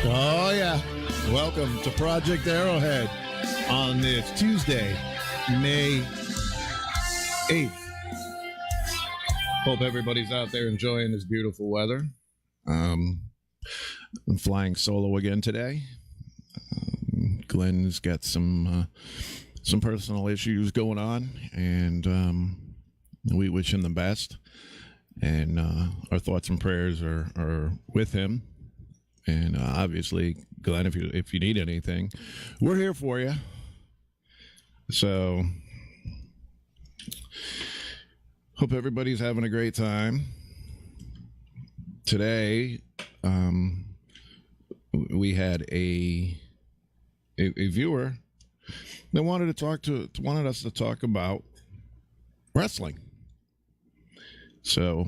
Oh, yeah. Welcome to Project Arrowhead on this Tuesday, May 8th. Hope everybody's out there enjoying this beautiful weather. I'm flying solo again today. Glenn's got some personal issues going on, and we wish him the best. And our thoughts and prayers are with him. And obviously, Glenn, if you need anything, we're here for you. So, hope everybody's having a great time. Today, we had a viewer that wanted us to talk about wrestling. So,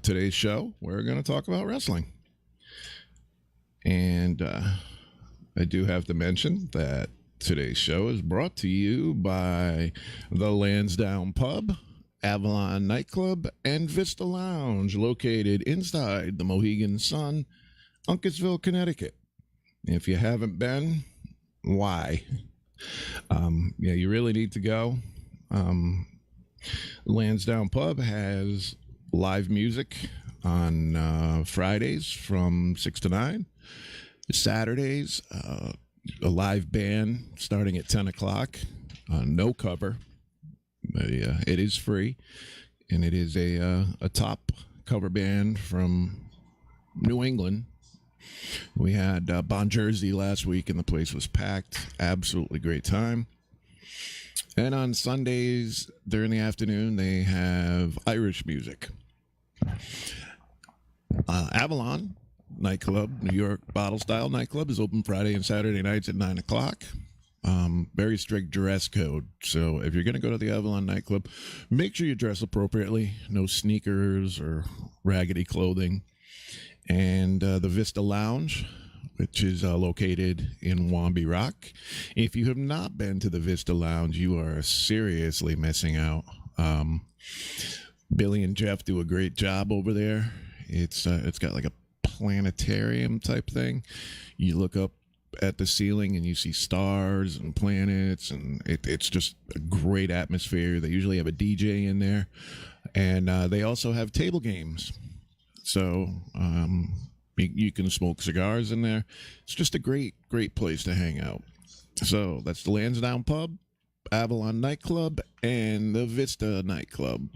today's show, we're going to talk about wrestling. And I do have to mention that today's show is brought to you by the Lansdowne Pub, Avalon Nightclub, and Vista Lounge, located inside the Mohegan Sun, Uncasville, Connecticut. If you haven't been, why? Yeah, you really need to go. Lansdowne Pub has live music on Fridays from 6 to 9. Saturdays, a live band starting at 10 o'clock. No cover. It is free, and it is a top cover band from New England. We had Bon Jersey last week, and the place was packed. Absolutely great time. And on Sundays during the afternoon, they have Irish music. Avalon Nightclub, New York Bottle Style Nightclub, is open Friday and Saturday nights at 9 o'clock. Very strict dress code. So if you're going to go to the Avalon Nightclub, make sure you dress appropriately. No sneakers or raggedy clothing. And the Vista Lounge, which is located in Wamby Rock. If you have not been to the Vista Lounge, you are seriously missing out. Billy and Jeff do a great job over there. It's got like a planetarium type thing. You look up at the ceiling and you see stars and planets, and it's just a great atmosphere. They usually have a DJ in there, and they also have table games. So you can smoke cigars in there. It's just a great place to hang out. So that's the Lansdowne Pub, Avalon Nightclub, and the Vista Nightclub,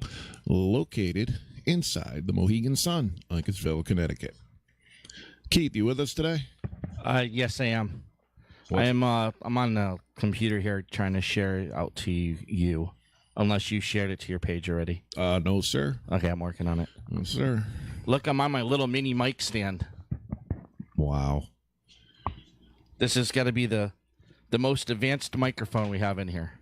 located inside the Mohegan Sun, Uncasville, Connecticut. Keith, you with us today? Yes, I am. I'm on the computer here trying to share it out to you, unless you shared it to your page already. No, sir. Okay, I'm working on it. No, sir. Look, I'm on my little mini mic stand. Wow. This has got to be the most advanced microphone we have in here.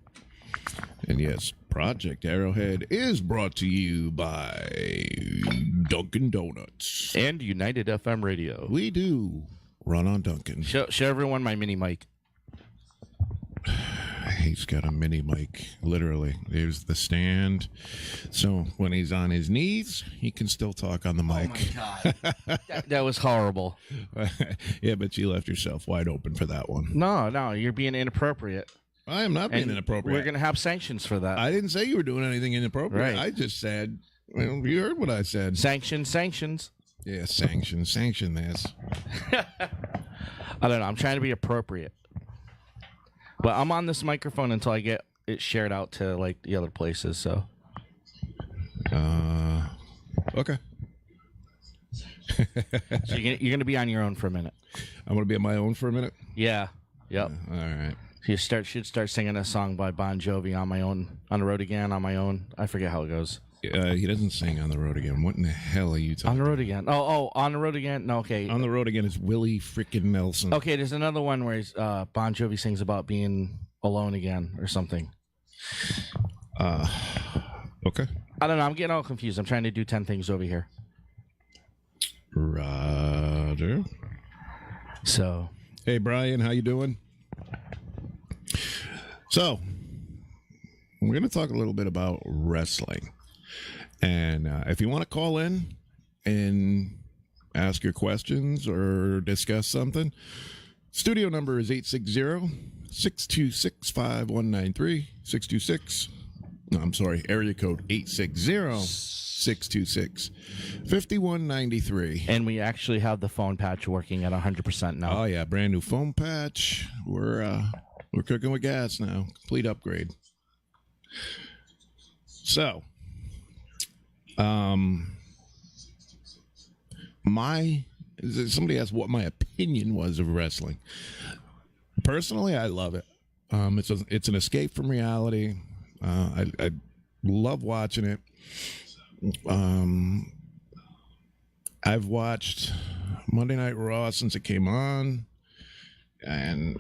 And yes, Project Arrowhead is brought to you by Dunkin' Donuts. And United FM Radio. We do run on Dunkin'. Show everyone my mini mic. He's got a mini mic, literally. There's the stand. So when he's on his knees, he can still talk on the mic. Oh, my God. that was horrible. Yeah, but you left yourself wide open for that one. No, you're being inappropriate. I am not being inappropriate. We're going to have sanctions for that. I didn't say you were doing anything inappropriate. Right. I just said, well, you heard what I said. Sanctions. Yeah, sanction this. I don't know. I'm trying to be appropriate. But I'm on this microphone until I get it shared out to, like, the other places, so. Okay. So you're going to be on your own for a minute. I'm going to be on my own for a minute? Yeah. Yep. All right. You should start singing a song by Bon Jovi, On My Own, On the Road Again, On My Own. I forget how it goes. He doesn't sing On the Road Again. What in the hell are you talking about? On the Road Again. Oh, On the Road Again? No, okay. On the Road Again is Willie freaking Nelson. Okay, there's another one where Bon Jovi sings about being alone again or something. Okay. I don't know. I'm getting all confused. I'm trying to do 10 things over here. Roger. So. Hey, Brian, how you doing? So, we're going to talk a little bit about wrestling. And if you want to call in and ask your questions or discuss something, studio number is 860-626-5193. 626. No, I'm sorry, area code 860-626-5193. And we actually have the phone patch working at 100% now. Oh yeah, brand new phone patch. We're cooking with gas now. Complete upgrade. So, somebody asked what my opinion was of wrestling. Personally, I love it. It's an escape from reality. I love watching it. I've watched Monday Night Raw since it came on, and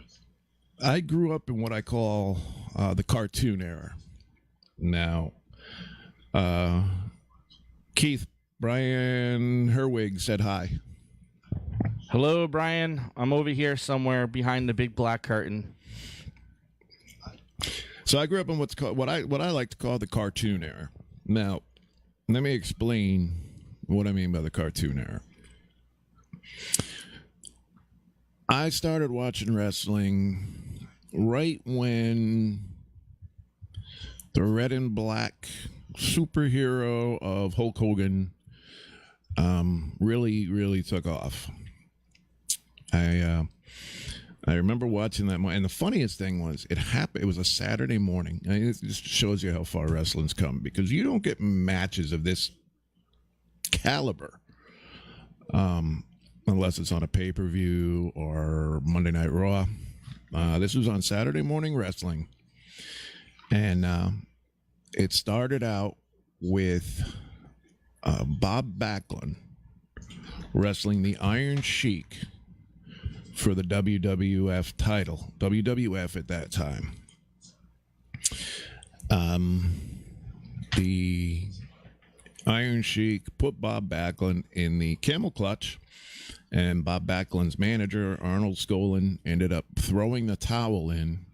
I grew up in what I call the cartoon era. Now, Keith, Brian Herwig said hi. Hello, Brian. I'm over here somewhere behind the big black curtain. So I grew up in what's called what I like to call the cartoon era. Now, let me explain what I mean by the cartoon era. I started watching wrestling right when the red and black superhero of Hulk Hogan really took off. I remember watching that, and the funniest thing was it happened. It was a Saturday morning. I mean, it just shows you how far wrestling's come, because you don't get matches of this caliber unless it's on a pay-per-view or Monday Night Raw. This was on Saturday morning wrestling, and it started out with Bob Backlund wrestling the Iron Sheik for the WWF title. WWF at that time. The Iron Sheik put Bob Backlund in the camel clutch, and Bob Backlund's manager, Arnold Skolin, ended up throwing the towel in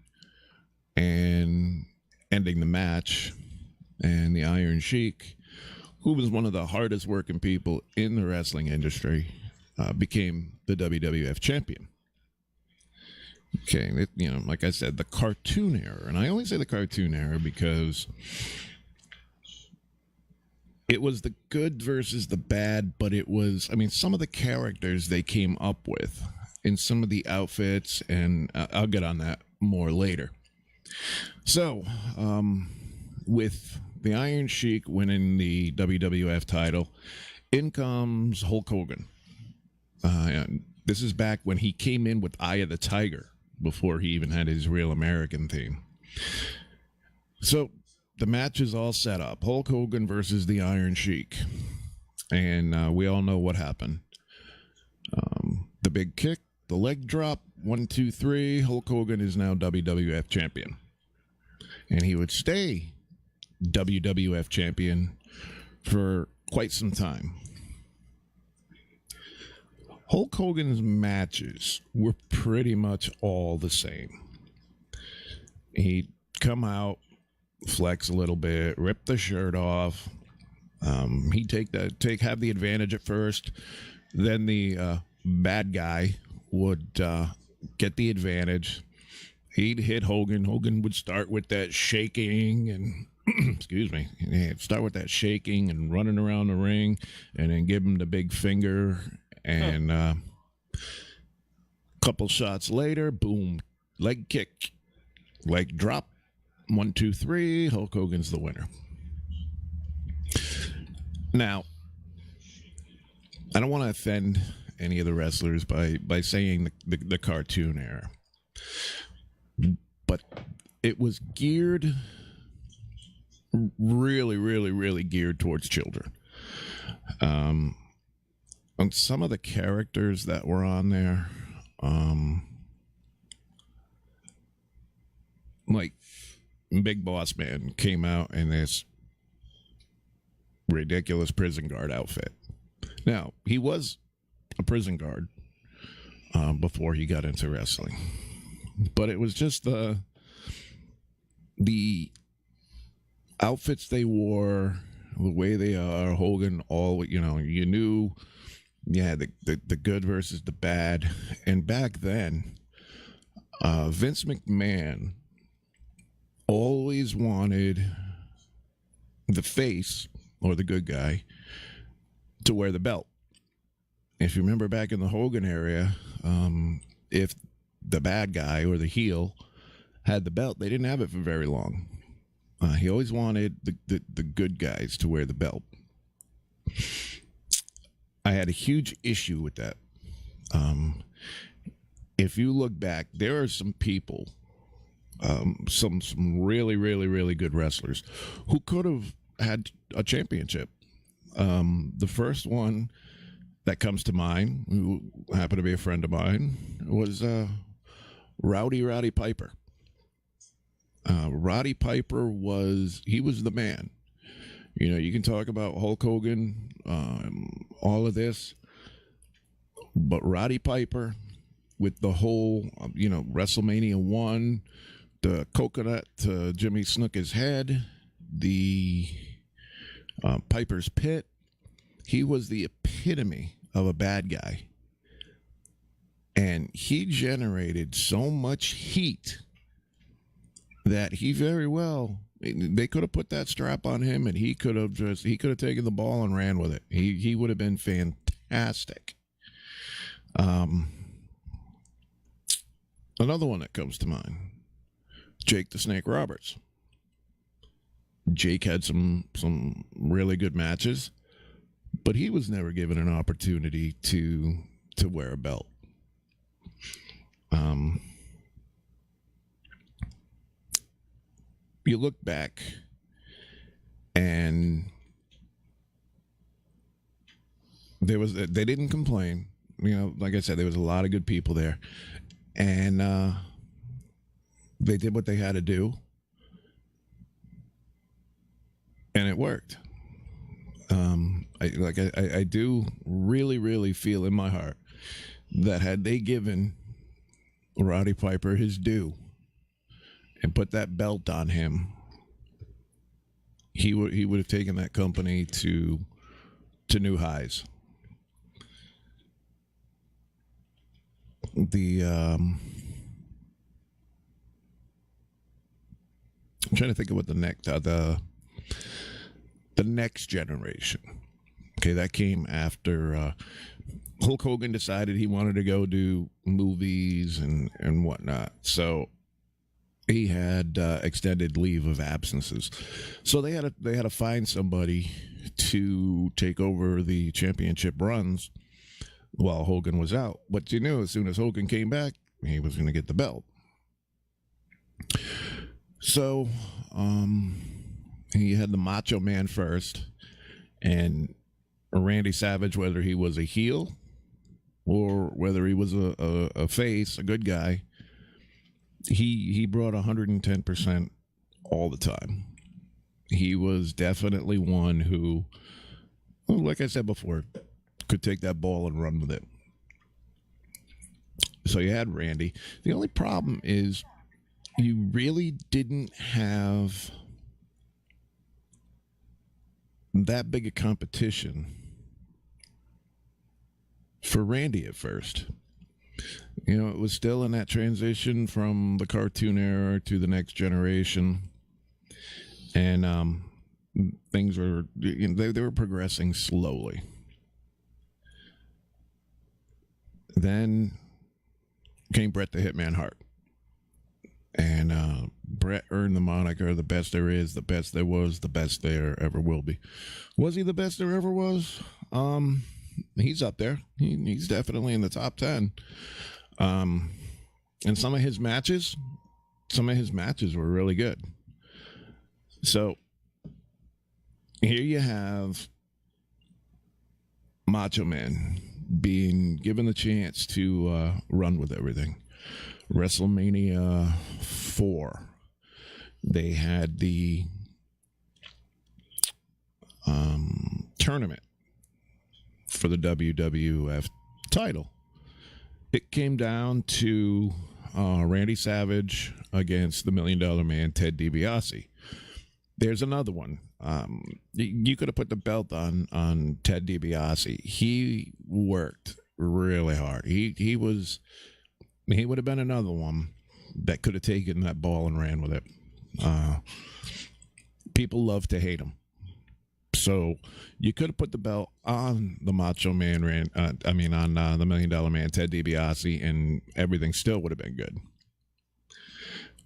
and ending the match. And the Iron Sheik, who was one of the hardest working people in the wrestling industry, became the WWF champion. Okay, like I said, the cartoon era. And I only say the cartoon era because it was the good versus the bad, but it was, some of the characters they came up with in some of the outfits, and I'll get on that more later. So, with the Iron Sheik winning the WWF title, in comes Hulk Hogan. This is back when he came in with Eye of the Tiger, before he even had his real American theme. So the match is all set up. Hulk Hogan versus the Iron Sheik. And we all know what happened. The big kick, the leg drop, 1, 2, 3. Hulk Hogan is now WWF champion. And he would stay WWF champion for quite some time. Hulk Hogan's matches were pretty much all the same. He'd come out, flex a little bit, rip the shirt off. He'd have the advantage at first. Then the bad guy would get the advantage. He'd hit Hogan. Hogan would start with that shaking and excuse me, start with that shaking and running around the ring, and then give him the big finger. And a couple shots later, boom, leg kick, leg drop, 1, 2, 3. Hulk Hogan's the winner. Now, I don't want to offend any of the wrestlers by saying the cartoon era, but it was geared, really geared towards children. And some of the characters that were on there, like Big Boss Man came out in this ridiculous prison guard outfit. Now, he was a prison guard before he got into wrestling. But it was just the outfits they wore, the way they are. Hogan, you knew Yeah, the good versus the bad. And back then, Vince McMahon always wanted the face or the good guy to wear the belt. If you remember back in the Hogan area, if the bad guy or the heel had the belt, they didn't have it for very long. He always wanted the good guys to wear the belt. I had a huge issue with that. If you look back, there are some people, some really, really, really good wrestlers who could have had a championship. The first one that comes to mind, who happened to be a friend of mine, was Roddy Piper. Roddy Piper was the man. You know, you can talk about Hulk Hogan, all of this, but Roddy Piper with the whole, WrestleMania 1, the coconut to Jimmy Snuka's head, the Piper's Pit, he was the epitome of a bad guy. And he generated so much heat that he very well, they could have put that strap on him and he could have taken the ball and ran with it. He would have been fantastic. Another one that comes to mind, Jake the Snake Roberts. Jake had some really good matches, but he was never given an opportunity to wear a belt. You look back and they didn't complain. Like I said, there was a lot of good people there, and they did what they had to do, and it worked. I do really, really feel in my heart that had they given Roddy Piper his due and put that belt on him, he would have taken that company to new highs. I'm trying to think of what the next generation. Okay, that came after Hulk Hogan decided he wanted to go do movies and whatnot. So he had extended leave of absences. So they had to find somebody to take over the championship runs while Hogan was out. But you knew as soon as Hogan came back, he was going to get the belt. So he had the Macho Man first, and Randy Savage, whether he was a heel or whether he was a face, a good guy, he brought 110% all the time. He was definitely one who, like I said before, could take that ball and run with it. So you had Randy. The only problem is you really didn't have that big a competition for Randy at first. It was still in that transition from the cartoon era to the next generation. And things were, they were progressing slowly. Then came Bret the Hitman Hart. And Bret earned the moniker, the best there is, the best there was, the best there ever will be. Was he the best there ever was? He's up there. He's definitely in the top 10. And some of his matches were really good. So here you have Macho Man being given the chance to run with everything. WrestleMania 4, they had the tournament for the WWF title. It came down to Randy Savage against the $1 Million Man, Ted DiBiase. There's another one. You could have put the belt on Ted DiBiase. He worked really hard. He would have been another one that could have taken that ball and ran with it. People love to hate him. So you could have put the belt on the Macho Man, on the $1 Million Man, Ted DiBiase, and everything still would have been good.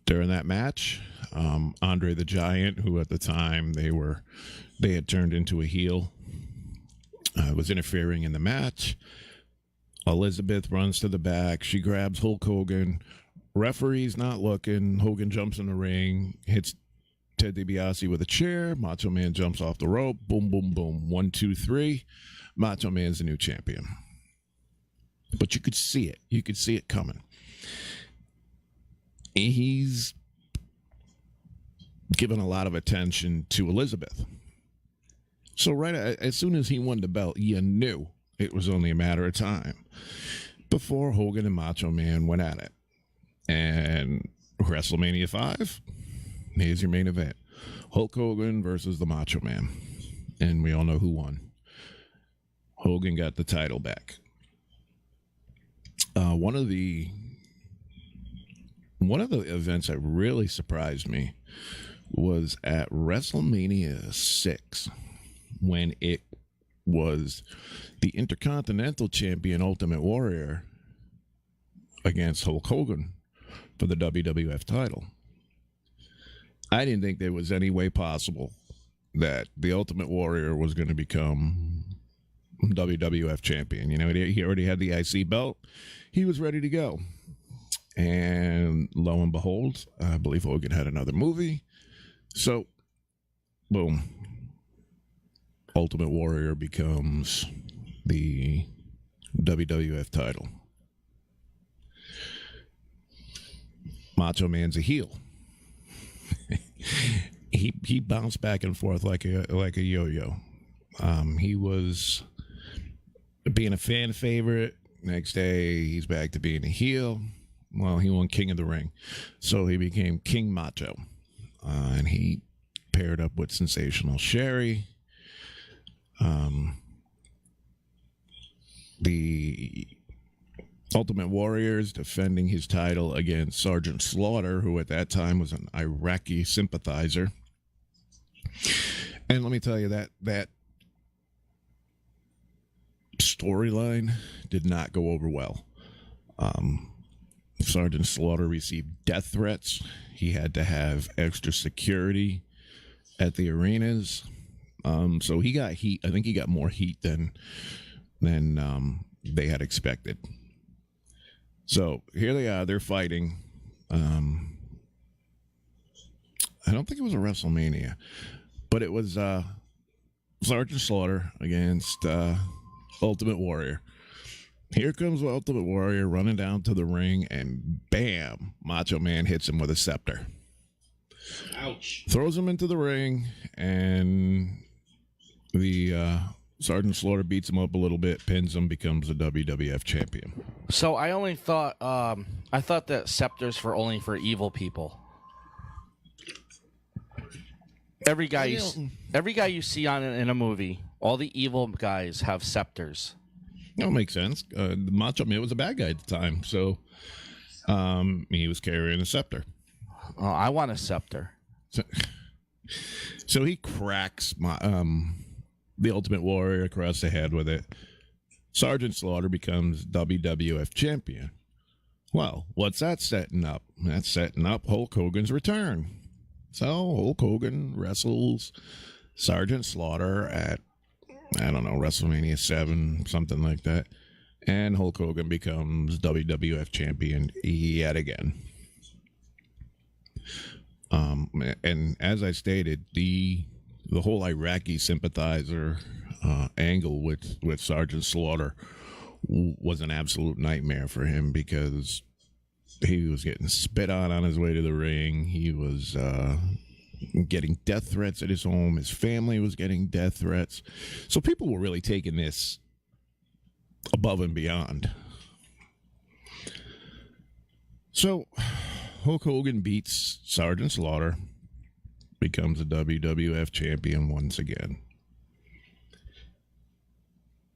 During that match, Andre the Giant, who at the time they had turned into a heel, was interfering in the match. Elizabeth runs to the back. She grabs Hulk Hogan. Referee's not looking. Hogan jumps in the ring, hits Ted DiBiase with a chair. Macho Man jumps off the rope. Boom, boom, boom. 1, 2, 3. Macho Man's the new champion. But you could see it. You could see it coming. He's given a lot of attention to Elizabeth. So right as soon as he won the belt, you knew it was only a matter of time before Hogan and Macho Man went at it. And WrestleMania 5, here's your main event. Hulk Hogan versus the Macho Man. And we all know who won. Hogan got the title back. One of the events that really surprised me was at WrestleMania 6 when it was the Intercontinental Champion Ultimate Warrior against Hulk Hogan for the WWF title. I didn't think there was any way possible that the Ultimate Warrior was going to become WWF champion. You know, he already had the IC belt. He was ready to go. And lo and behold, I believe Hogan had another movie. So, boom. Ultimate Warrior becomes the WWF title. Macho Man's a heel. He bounced back and forth like a yo-yo. He was being a fan favorite. Next day, he's back to being a heel. Well, he won King of the Ring, so he became King Macho, and he paired up with Sensational Sherry. The Ultimate Warriors defending his title against Sergeant Slaughter, who at that time was an Iraqi sympathizer. And let me tell you that storyline did not go over well. Sergeant Slaughter received death threats. He had to have extra security at the arenas. So he got heat. I think he got more heat than they had expected. So here they are. They're fighting. I don't think it was a WrestleMania, but it was Sergeant Slaughter against Ultimate Warrior. Here comes Ultimate Warrior running down to the ring, and bam, Macho Man hits him with a scepter. Ouch. Throws him into the ring, and the Sergeant Slaughter beats him up a little bit, pins him, becomes a WWF champion. So I only thought, I thought that scepters were only for evil people. Every guy you see in a movie, all the evil guys have scepters. That makes sense. The Macho Man was a bad guy at the time, so he was carrying a scepter. Oh, I want a scepter. So he cracks the Ultimate Warrior across the head with it. Sergeant Slaughter becomes WWF champion. Well, what's that setting up? That's setting up Hulk Hogan's return. So Hulk Hogan wrestles Sergeant Slaughter at, I don't know, WrestleMania 7, something like that. And Hulk Hogan becomes WWF champion yet again. And as I stated, the whole Iraqi sympathizer angle with Sergeant Slaughter was an absolute nightmare for him, because he was getting spit on his way to the ring. He was getting death threats at his home. His family was getting death threats. So people were really taking this above and beyond. So Hulk Hogan beats Sergeant Slaughter. becomes a WWF champion once again.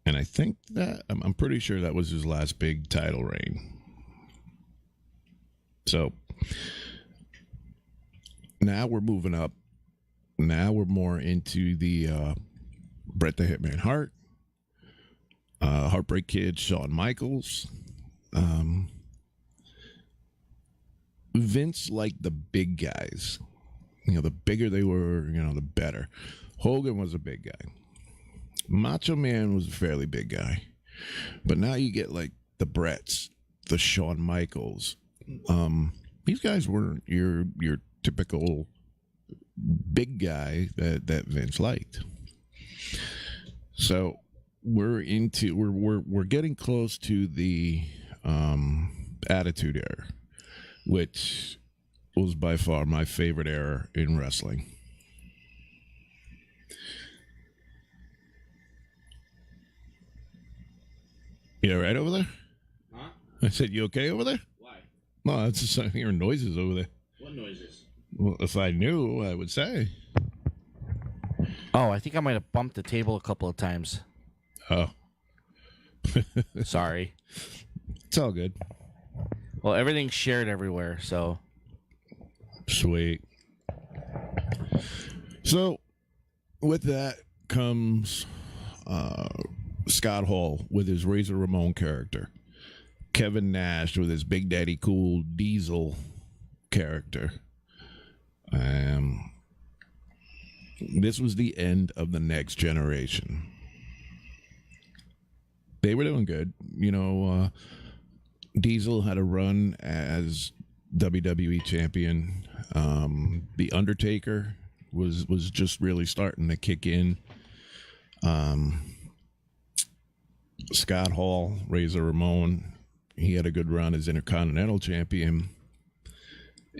And I think that, I'm pretty sure that was his last big title reign. So now we're moving up. Now we're more into the Bret the Hitman Hart, Heartbreak Kid, Shawn Michaels. Vince liked the big guys. The bigger they were, the better. Hogan was a big guy. Macho Man was a fairly big guy. But now you get like the Bretts, the Shawn Michaels. These guys weren't your typical big guy that Vince liked. So we're getting close to the Attitude Era, which was by far my favorite era in wrestling. You all right over there? Huh? I said, you okay over there? Why? No, that's just I'm hearing noises over there. What noises? Well, if I knew, I would say. Oh, I think I might have bumped the table a couple of times. Oh. Sorry. It's all good. Well, everything's shared everywhere, so. Sweet. So, with that comes Scott Hall with his Razor Ramon character. Kevin Nash with his Big Daddy Cool Diesel character. This was the end of the Next Generation. They were doing good. Diesel had a run as WWE champion. The Undertaker was just really starting to kick in. Scott Hall, Razor Ramon, he had a good run as Intercontinental champion.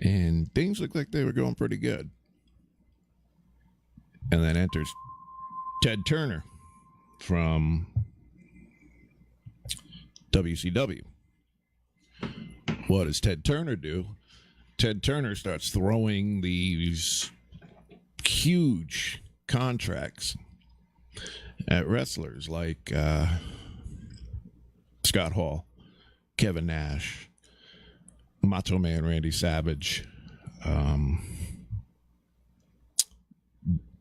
And things looked like they were going pretty good. And then enters Ted Turner from WCW. What does Ted Turner do? Ted Turner starts throwing these huge contracts at wrestlers like Scott Hall, Kevin Nash, Macho Man Randy Savage,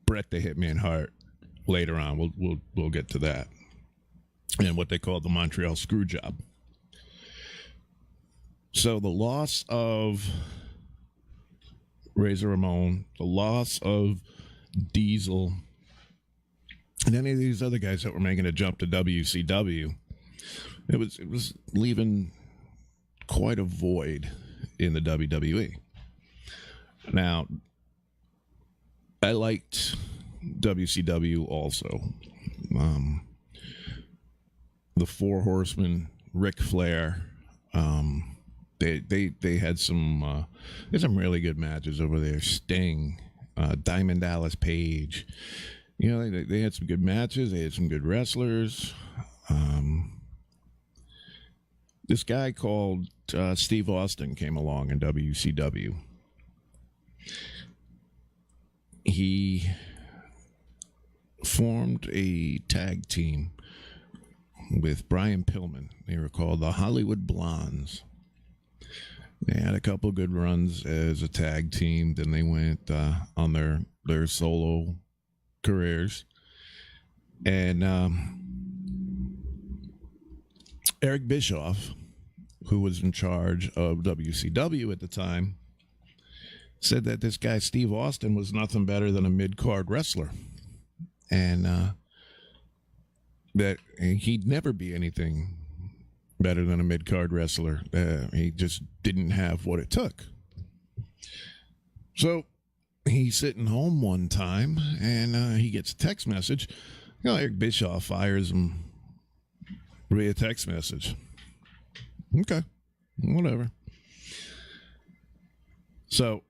Bret the Hitman Hart. Later on, we'll get to that, and what they call the Montreal Screwjob. So the loss of Razor Ramon, the loss of Diesel, and any of these other guys that were making a jump to WCW, it was leaving quite a void in the WWE. Now, I liked WCW also. The Four Horsemen, Ric Flair, they had some really good matches over there. Sting, Diamond Dallas Page, they had some good matches. They had some good wrestlers. This guy called Steve Austin came along in WCW. He formed a tag team with Brian Pillman. They were called the Hollywood Blondes. They had a couple good runs as a tag team. Then they went on their solo careers. And Eric Bischoff, who was in charge of WCW at the time, said that this guy Steve Austin was nothing better than a mid-card wrestler. And that he'd never be anything better than a mid-card wrestler. He just didn't have what it took. So he's sitting home one time, and he gets a text message. Eric Bischoff fires him via text message. Okay, whatever. So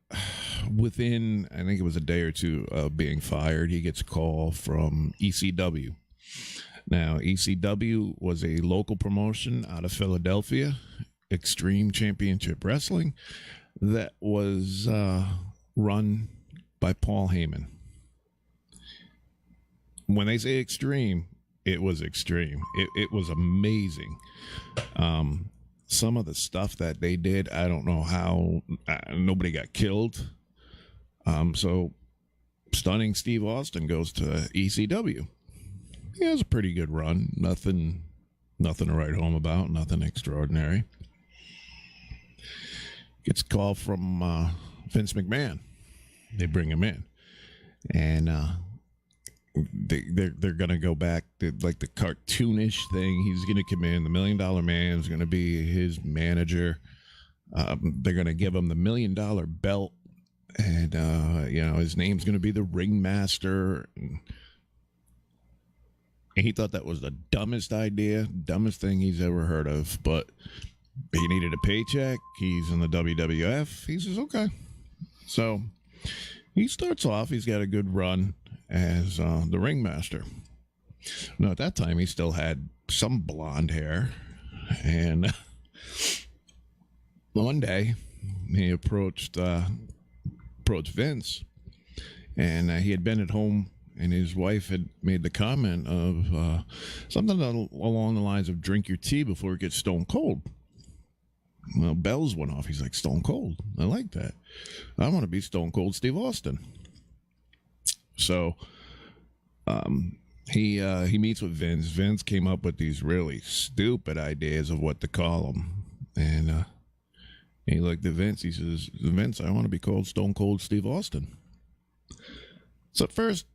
within, I think it was a day or two of being fired, he gets a call from ECW. Now, ECW was a local promotion out of Philadelphia, Extreme Championship Wrestling, that was run by Paul Heyman. When they say extreme, it was extreme. It was amazing. Some of the stuff that they did, I don't know how nobody got killed. So Stunning Steve Austin goes to ECW. He has a pretty good run. Nothing to write home about. Nothing extraordinary. Gets a call from Vince McMahon. They bring him in, and they're gonna go back to like the cartoonish thing. He's gonna come in. The $1 Million Man is gonna be his manager. They're gonna give him the $1 Million belt, and his name's gonna be the Ringmaster. And he thought that was the dumbest idea, dumbest thing he's ever heard of. But he needed a paycheck. He's in the WWF. He says, okay. So he starts off. He's got a good run as the Ringmaster. Now, at that time, he still had some blonde hair. And one day, he approached Vince. And he had been at home, and his wife had made the comment of something along the lines of drink your tea before it gets stone cold. Well, bells went off. He's like, Stone Cold. I like that. I want to be Stone Cold Steve Austin. So he meets with Vince. Vince came up with these really stupid ideas of what to call him. And he looked at Vince. He says, Vince, I want to be called Stone Cold Steve Austin. So at first,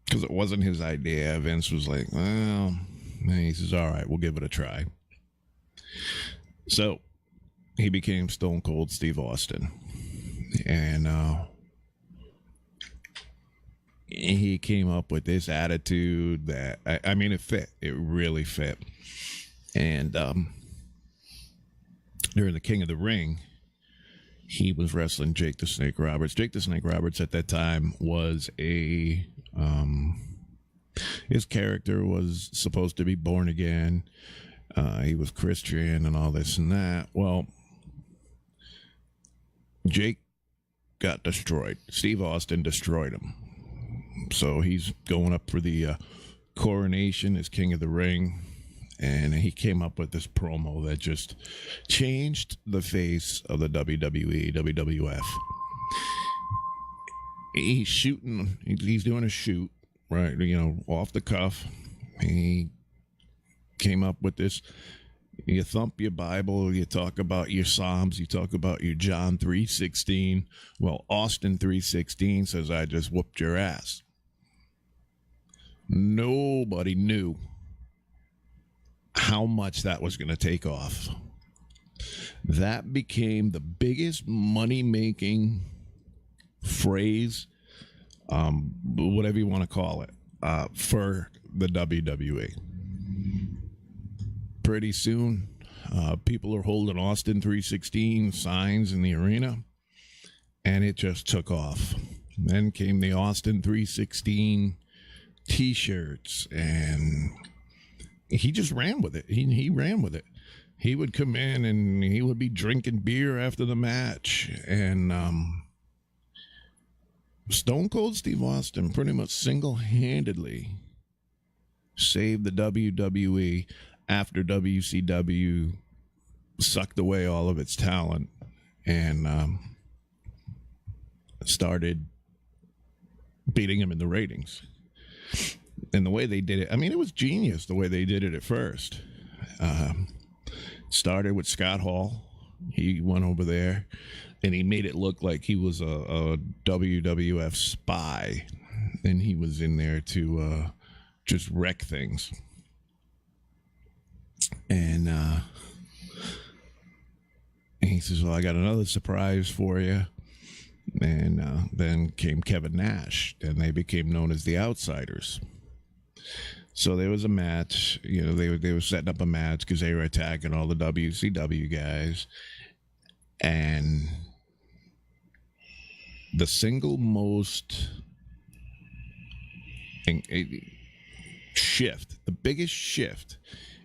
because it wasn't his idea, Vince was like, well, and he says, all right, we'll give it a try. So he became Stone Cold Steve Austin. And he came up with this attitude that, I mean, it fit. It really fit. And during the King of the Ring, he was wrestling Jake the Snake Roberts. Jake the Snake Roberts at that time was his character was supposed to be born again. He was Christian and all this and that. Well, Jake got destroyed. Steve Austin destroyed him. So he's going up for the coronation as King of the Ring. And he came up with this promo that just changed the face of the WWE, WWF. He's shooting. He's doing a shoot, right? Off the cuff. He came up with this. You thump your Bible, you talk about your Psalms, you talk about your John 3:16. Well, Austin 3:16 says, I just whooped your ass. Nobody knew how much that was going to take off. That became the biggest money-making phrase, whatever you want to call it, for the WWE. Pretty soon, people are holding Austin 3:16 signs in the arena, and it just took off. Then came the Austin 3:16 T-shirts, and he just ran with it. He ran with it. He would come in, and he would be drinking beer after the match, and Stone Cold Steve Austin pretty much single-handedly saved the WWE after WCW sucked away all of its talent and started beating him in the ratings. And the way they did it, I mean, it was genius the way they did it at first. Started with Scott Hall. He went over there and he made it look like he was a WWF spy. And he was in there to just wreck things. And he says, well, I got another surprise for you. And then came Kevin Nash, and they became known as the Outsiders. So there was a match. They were setting up a match because they were attacking all the WCW guys. And the single most shift, the biggest shift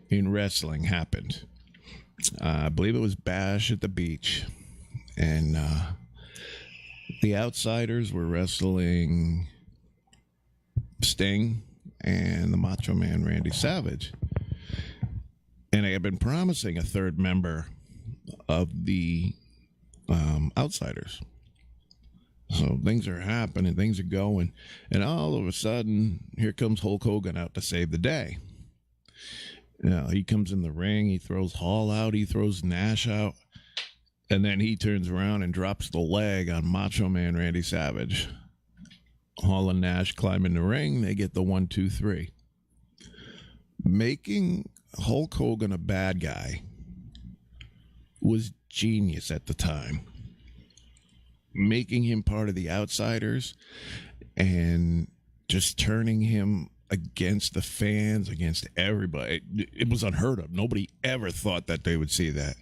in wrestling happened. I believe it was Bash at the Beach. And The Outsiders were wrestling Sting and the Macho Man Randy Savage. And they had been promising a third member of the Outsiders. So things are happening, things are going, and all of a sudden, here comes Hulk Hogan out to save the day. He comes in the ring, he throws Hall out, he throws Nash out, and then he turns around and drops the leg on Macho Man Randy Savage. Hall and Nash climb in the ring, they get the 1, 2, 3. Making Hulk Hogan a bad guy was genius at the time. Making him part of the Outsiders and just turning him against the fans, against everybody. It was unheard of. Nobody ever thought that they would see that.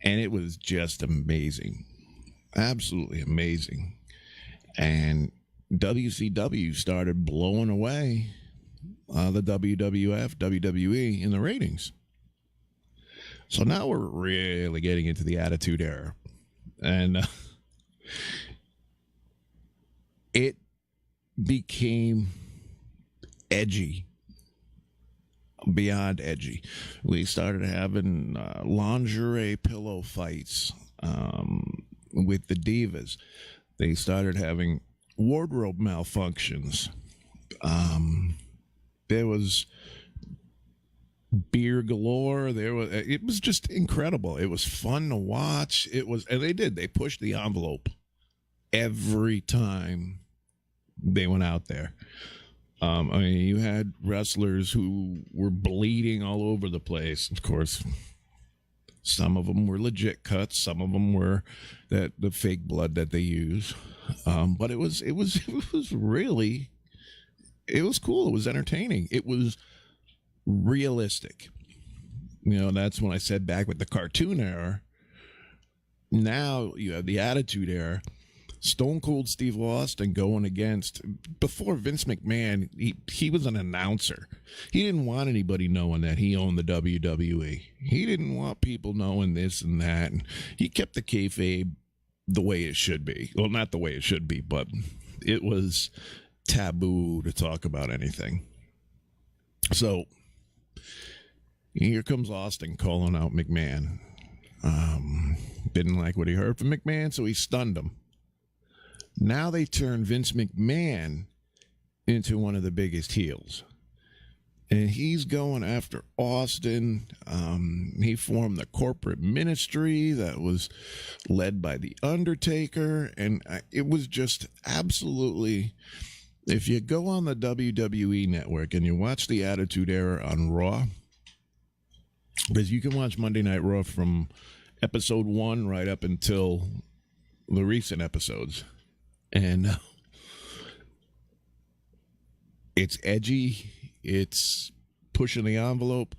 And it was just amazing. Absolutely amazing. And WCW started blowing away the WWF, WWE in the ratings. So now we're really getting into the Attitude Era. And it became edgy, beyond edgy. We started having lingerie pillow fights with the divas. They started having wardrobe malfunctions. There was beer galore. It was just incredible. It was fun to watch. And they pushed the envelope every time they went out there. You had wrestlers who were bleeding all over the place. Of course, some of them were legit cuts. Some of them were the fake blood that they use. But it was really, it was cool. It was entertaining. It was realistic. That's when I said back with the cartoon era. Now you have the Attitude Era. Stone Cold Steve Austin going against, before Vince McMahon, he was an announcer. He didn't want anybody knowing that he owned the WWE. He didn't want people knowing this and that. And he kept the kayfabe the way it should be. Well, not the way it should be, but it was taboo to talk about anything. So here comes Austin calling out McMahon. Didn't like what he heard from McMahon, so he stunned him. Now they turn Vince McMahon into one of the biggest heels. And he's going after Austin. He formed the corporate ministry that was led by The Undertaker. And it was just absolutely... If you go on the WWE network and you watch the Attitude Era on Raw, because you can watch Monday Night Raw from episode 1 right up until the recent episodes. And it's edgy, it's pushing the envelope,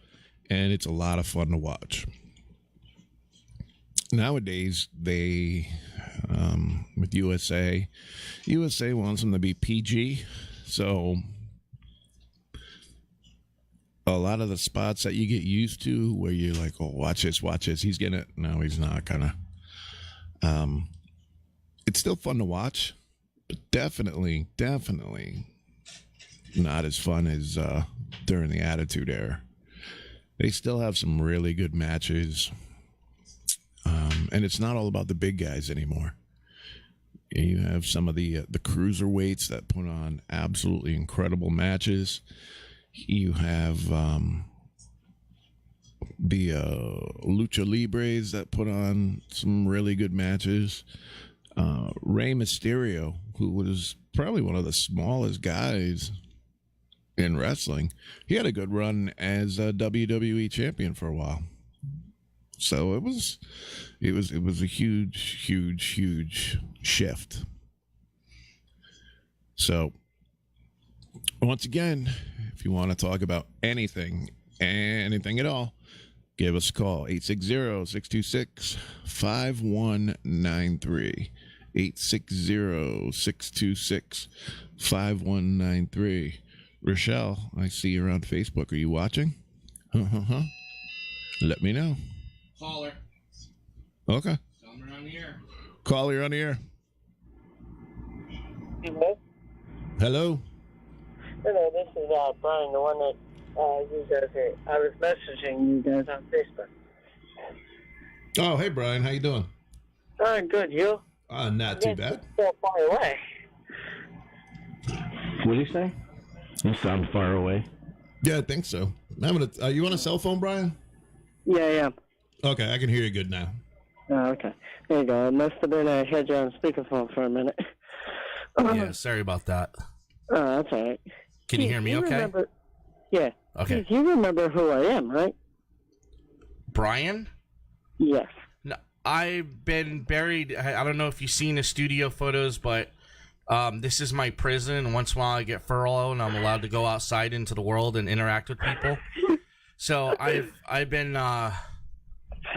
and it's a lot of fun to watch. Nowadays, they, with USA wants them to be PG, so a lot of the spots that you get used to where you're like, oh, watch this, he's getting it. No, he's not gonna. It's still fun to watch, but definitely not as fun as during the Attitude Era. They still have some really good matches, and it's not all about the big guys anymore. You have some of the cruiserweights that put on absolutely incredible matches. You have the Lucha Libres that put on some really good matches. Rey Mysterio, who was probably one of the smallest guys in wrestling, he had a good run as a WWE champion for a while. So it was a huge shift. So once again, if you want to talk about anything at all, give us a call, 860-626-5193. 860-626-5193. Rochelle, I see you're on Facebook. Are you watching? Let me know. Caller. Okay. Tell me on the air. Call, you're on the air. Hello? Hello. Hello, this is Brian, the one that you guys are. I was messaging you guys on Facebook. Oh, hey Brian, how you doing? Good, you? Not too bad. So far away. What did you say? You sound far away. Yeah, I think so. Are you on a cell phone, Brian? Yeah, yeah. Okay, I can hear you good now. Oh, okay. There you go. It must have been I had you on speakerphone for a minute. Yeah, sorry about that. Oh, that's all right. Can you hear me okay? Remember, yeah. Okay. Keith, you remember who I am, right? Brian? Yes. No, I've been buried. I don't know if you've seen the studio photos, but this is my prison. Once in a while I get furloughed and I'm allowed to go outside into the world and interact with people. So I've been kind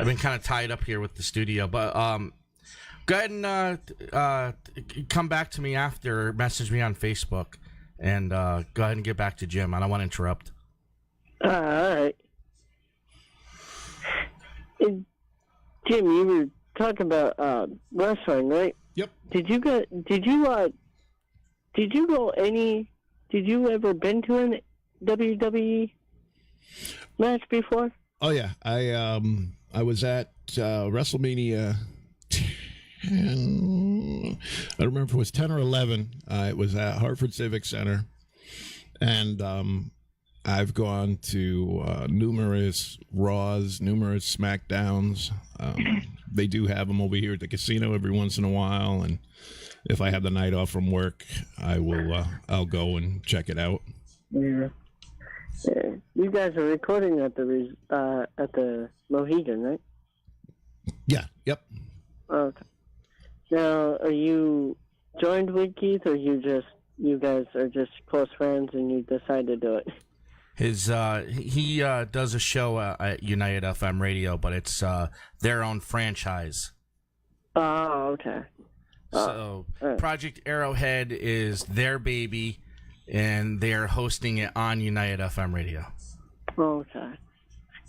of tied up here with the studio, but go ahead and come back to me after, message me on Facebook, and go ahead and get back to Jim. I don't want to interrupt. All right. Jim, you were talking about wrestling, right? Yep. Did you ever been to an WWE match before? Oh yeah, I was at WrestleMania 10. I don't remember if it was 10 or 11. It was at Hartford Civic Center, and I've gone to numerous Raws, numerous SmackDowns. They do have them over here at the casino every once in a while, and if I have the night off from work, I'll go and check it out. Yeah. You guys are recording at the Mohegan, right? Yeah. Yep. Okay. Now, are you joined with Keith, or you guys are just close friends and you decide to do it? He does a show at United FM Radio, but it's their own franchise. Oh, okay. So right. Project Arrowhead is their baby, and they're hosting it on United FM Radio. Okay.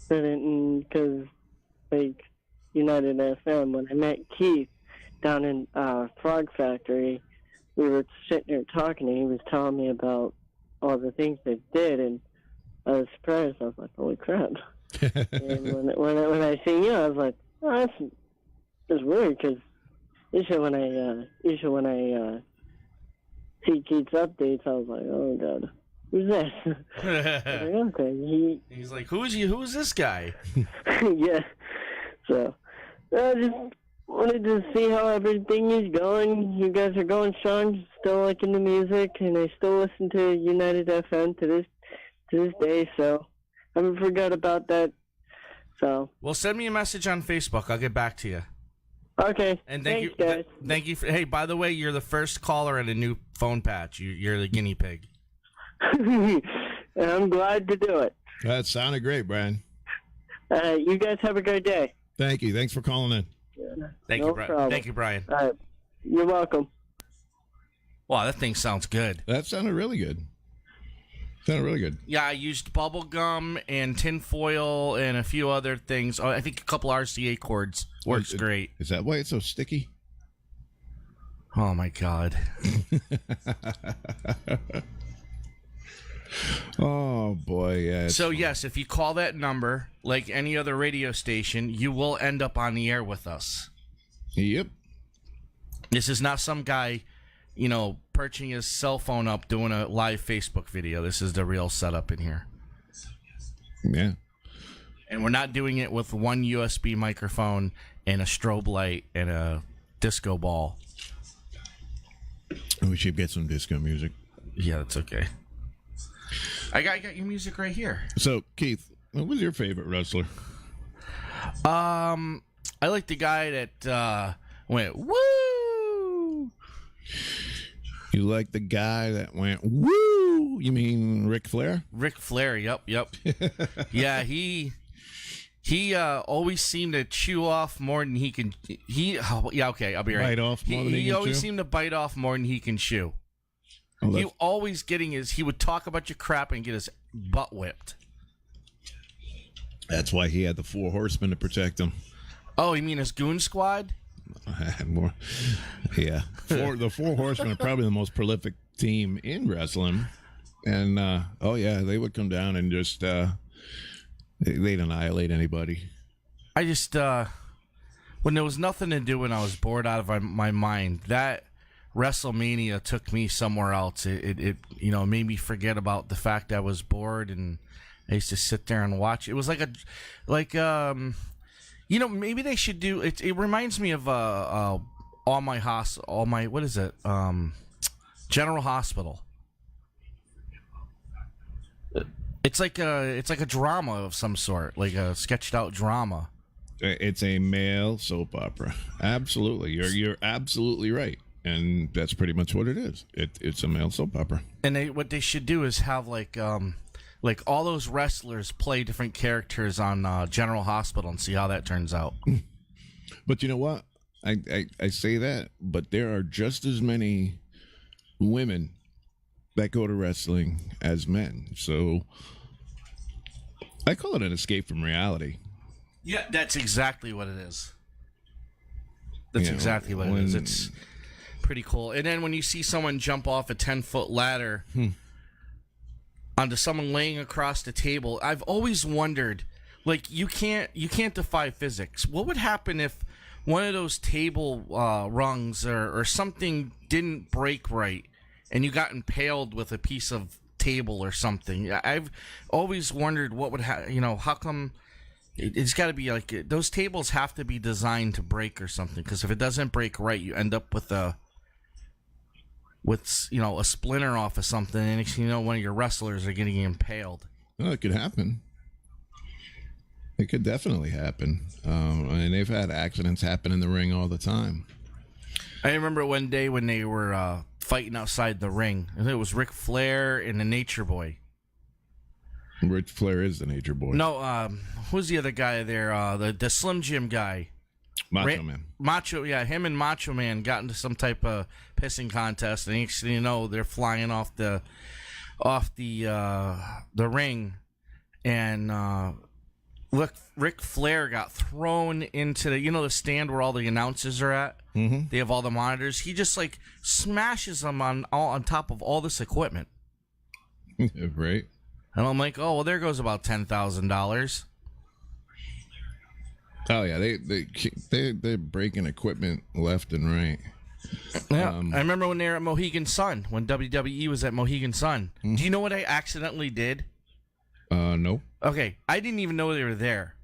Because, like, United FM, when I met Keith down in Frog Factory, we were sitting there talking, and he was telling me about all the things they did, and I was surprised. I was like, holy crap. And when I seen you, I was like, oh, that's weird, because usually when I see Keith's updates, I was like, oh, God. Who's that? Like, okay. He's like, who's this guy? Yeah. So, I just wanted to see how everything is going. You guys are going strong, still liking the music, and I still listen to United FM to this day, so I haven't forgot about that. So. Well, send me a message on Facebook. I'll get back to you. Okay. And thanks, guys. Thank you. Hey, by the way, you're the first caller in a new phone patch. You're the guinea pig. I'm glad to do it. That sounded great, Brian. You guys have a great day. Thank you. Thanks for calling in. Thank you, Brian. Thank you, Brian. All right. You're welcome. Wow, that thing sounds good. That sounded really good. Sounded really good. Yeah, I used bubble gum and tinfoil and a few other things. Oh, I think a couple RCA cords. Works great. Is that why it's so sticky? Oh, my God. Oh, boy, yeah. So, yes, if you call that number, like any other radio station, you will end up on the air with us. Yep. This is not some guy, perching his cell phone up doing a live Facebook video. This is the real setup in here. Yeah. And we're not doing it with one USB microphone and a strobe light and a disco ball. We should get some disco music. Yeah, that's okay. I got your music right here. So, Keith, what was your favorite wrestler? I like the guy that went, woo! You like the guy that went, woo! You mean Ric Flair? Ric Flair, yep. Yeah, he always seemed to chew off more than he can. Okay, I'll be right. Bite off more than he can always chew? seemed to bite off more than he can chew. Oh, He always he would talk about your crap and get his butt whipped. that's why he had the 4 horsemen to protect him. Oh, you mean his goon squad? More, yeah. The Four Horsemen are probably the most prolific team in wrestling, and oh yeah, they would come down and just they'd annihilate anybody. I just when there was nothing to do and I was bored out of my mind, that WrestleMania took me somewhere else. It made me forget about the fact I was bored, and I used to sit there and watch. It was like maybe they should do it. It reminds me of General Hospital. It's like a drama of some sort, like a sketched out drama. It's a male soap opera. Absolutely, you're absolutely right, and that's pretty much what it is. It's a male soap opera. And what they should do is have like all those wrestlers play different characters on General Hospital and see how that turns out. But you know what? I say that, but there are just as many women that go to wrestling as men. So I call it an escape from reality. Yeah, that's exactly what it is. That's exactly what it is. It's pretty cool. And then when you see someone jump off a 10-foot ladder onto someone laying across the table, I've always wondered, like, you can't defy physics. What would happen if one of those table rungs or something didn't break right and you got impaled with a piece of table or something? I've always wondered what would how come it's got to be like those tables have to be designed to break or something, because if it doesn't break right, you end up with a splinter off of something, and one of your wrestlers are getting impaled. Well, it could happen. It could definitely happen. And they've had accidents happen in the ring all the time. I remember one day when they were fighting outside the ring, and it was Ric Flair and the Nature Boy. Ric Flair is the Nature Boy. No, who's the other guy there? The Slim Jim guy. Macho Man. Him and Macho Man got into some type of pissing contest, and next thing you know, they're flying off the ring, and Ric Flair got thrown into the stand where all the announcers are at. Mm-hmm. They have all the monitors. He just like smashes them on top of all this equipment. Right. And I'm like, oh well, there goes about $10,000. Oh yeah, they're breaking equipment left and right. Yeah, I remember when they were at Mohegan Sun, when WWE was at Mohegan Sun. Mm-hmm. Do you know what I accidentally did? No. Okay, I didn't even know they were there.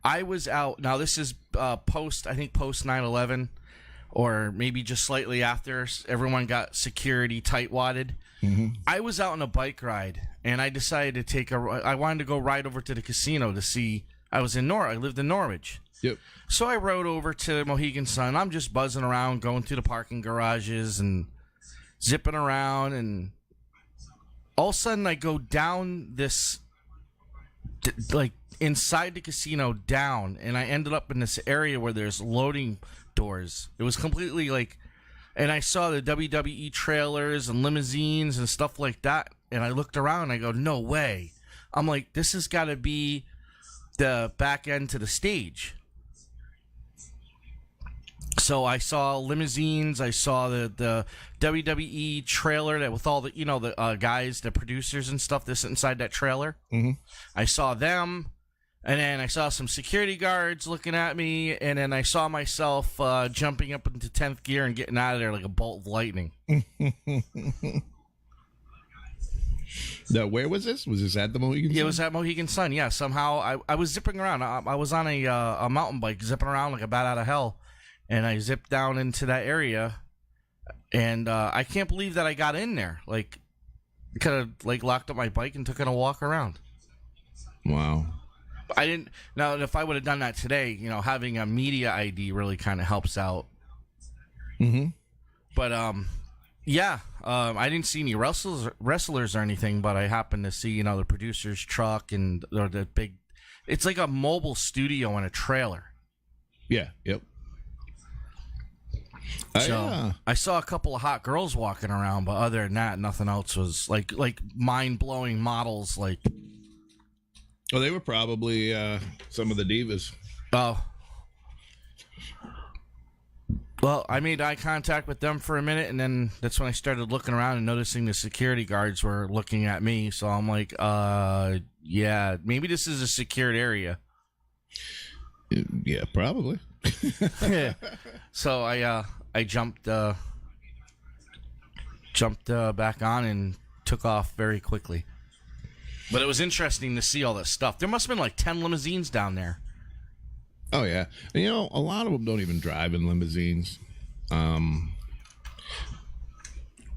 I was out. Now this is post 9/11, or maybe just slightly after. Everyone got security tight-wadded. Mm-hmm. I was out on a bike ride, and I decided to I wanted to go ride over to the casino to see. I lived in Norwich. Yep. So I rode over to Mohegan Sun. I'm just buzzing around, going through the parking garages and zipping around, and all of a sudden I go down this, like inside the casino down, and I ended up in this area where there's loading doors. It was completely like, and I saw the WWE trailers and limousines and stuff like that, and I looked around and I go, no way. I'm like, this has got to be the back end to the stage. So I saw limousines. I saw the WWE trailer that with all the the guys, the producers and stuff that's inside that trailer. Mm-hmm. I saw them, and then I saw some security guards looking at me, and then I saw myself jumping up into 10th gear and getting out of there like a bolt of lightning. Now, where was this? Was this at the Mohegan Sun? Yeah, it was at Mohegan Sun. Yeah, somehow I was zipping around. I was on a mountain bike zipping around like a bat out of hell, and I zipped down into that area, and I can't believe that I got in there. Like, could have like locked up my bike and took it a walk around. Wow. I didn't. Now, if I would have done that today, having a media ID really kind of helps out. Mm-hmm. But yeah, I didn't see any wrestlers or anything, but I happened to see, the producer's truck and the big. It's like a mobile studio in a trailer. Yeah. Yep. So I saw a couple of hot girls walking around, but other than that, nothing else was like mind blowing models. Like, well, they were probably some of the divas. Oh. Well, I made eye contact with them for a minute, and then that's when I started looking around and noticing the security guards were looking at me. So I'm like, yeah, maybe this is a secured area. Yeah, probably. So I jumped back on and took off very quickly. But it was interesting to see all this stuff. There must have been like 10 limousines down there. Oh, yeah. And, a lot of them don't even drive in limousines. Well,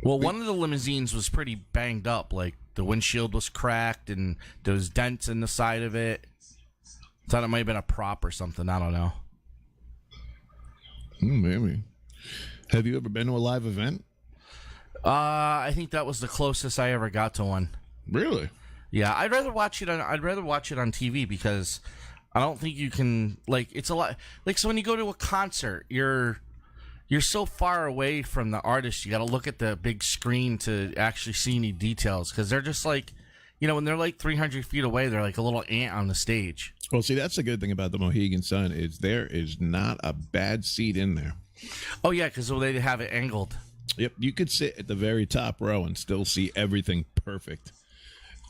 one of the limousines was pretty banged up. Like, the windshield was cracked and there was dents in the side of it. Thought it might have been a prop or something. I don't know. Maybe. Have you ever been to a live event? I think that was the closest I ever got to one. Really? Yeah, I'd rather watch it on TV because I don't think you can, like, it's a lot, like, so when you go to a concert, you're so far away from the artist, you got to look at the big screen to actually see any details, because they're just like, when they're like 300 feet away, they're like a little ant on the stage. Well, see, that's the good thing about the Mohegan Sun is there is not a bad seat in there. Oh, yeah, because they have it angled. Yep, you could sit at the very top row and still see everything perfect.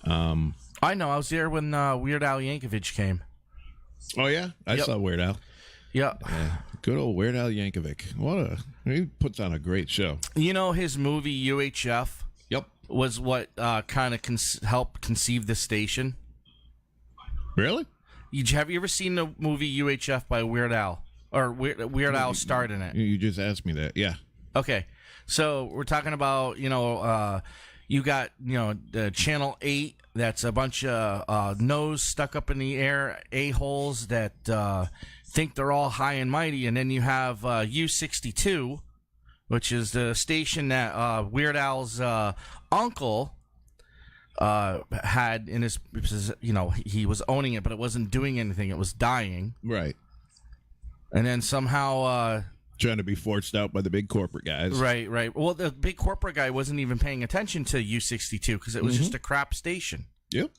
I know, I was there when Weird Al Yankovic came. Oh, yeah? I Yep. saw Weird Al. Yep. Yeah, good old Weird Al Yankovic. He puts on a great show. His movie UHF Yep. was what kind of helped conceive this station. Really? Have you ever seen the movie UHF by Weird Al? Or Weird Al starred in it? You just asked me that. Yeah. Okay. So we're talking about, you got, the Channel 8, that's a bunch of nose stuck up in the air a-holes that think they're all high and mighty. And then you have U62, which is the station that Weird Al's uncle had in his, he was owning it, but it wasn't doing anything. It was dying. Right. And then somehow... trying to be forced out by the big corporate guys. Right. Well, the big corporate guy wasn't even paying attention to U62 because it was just a crap station. Yep.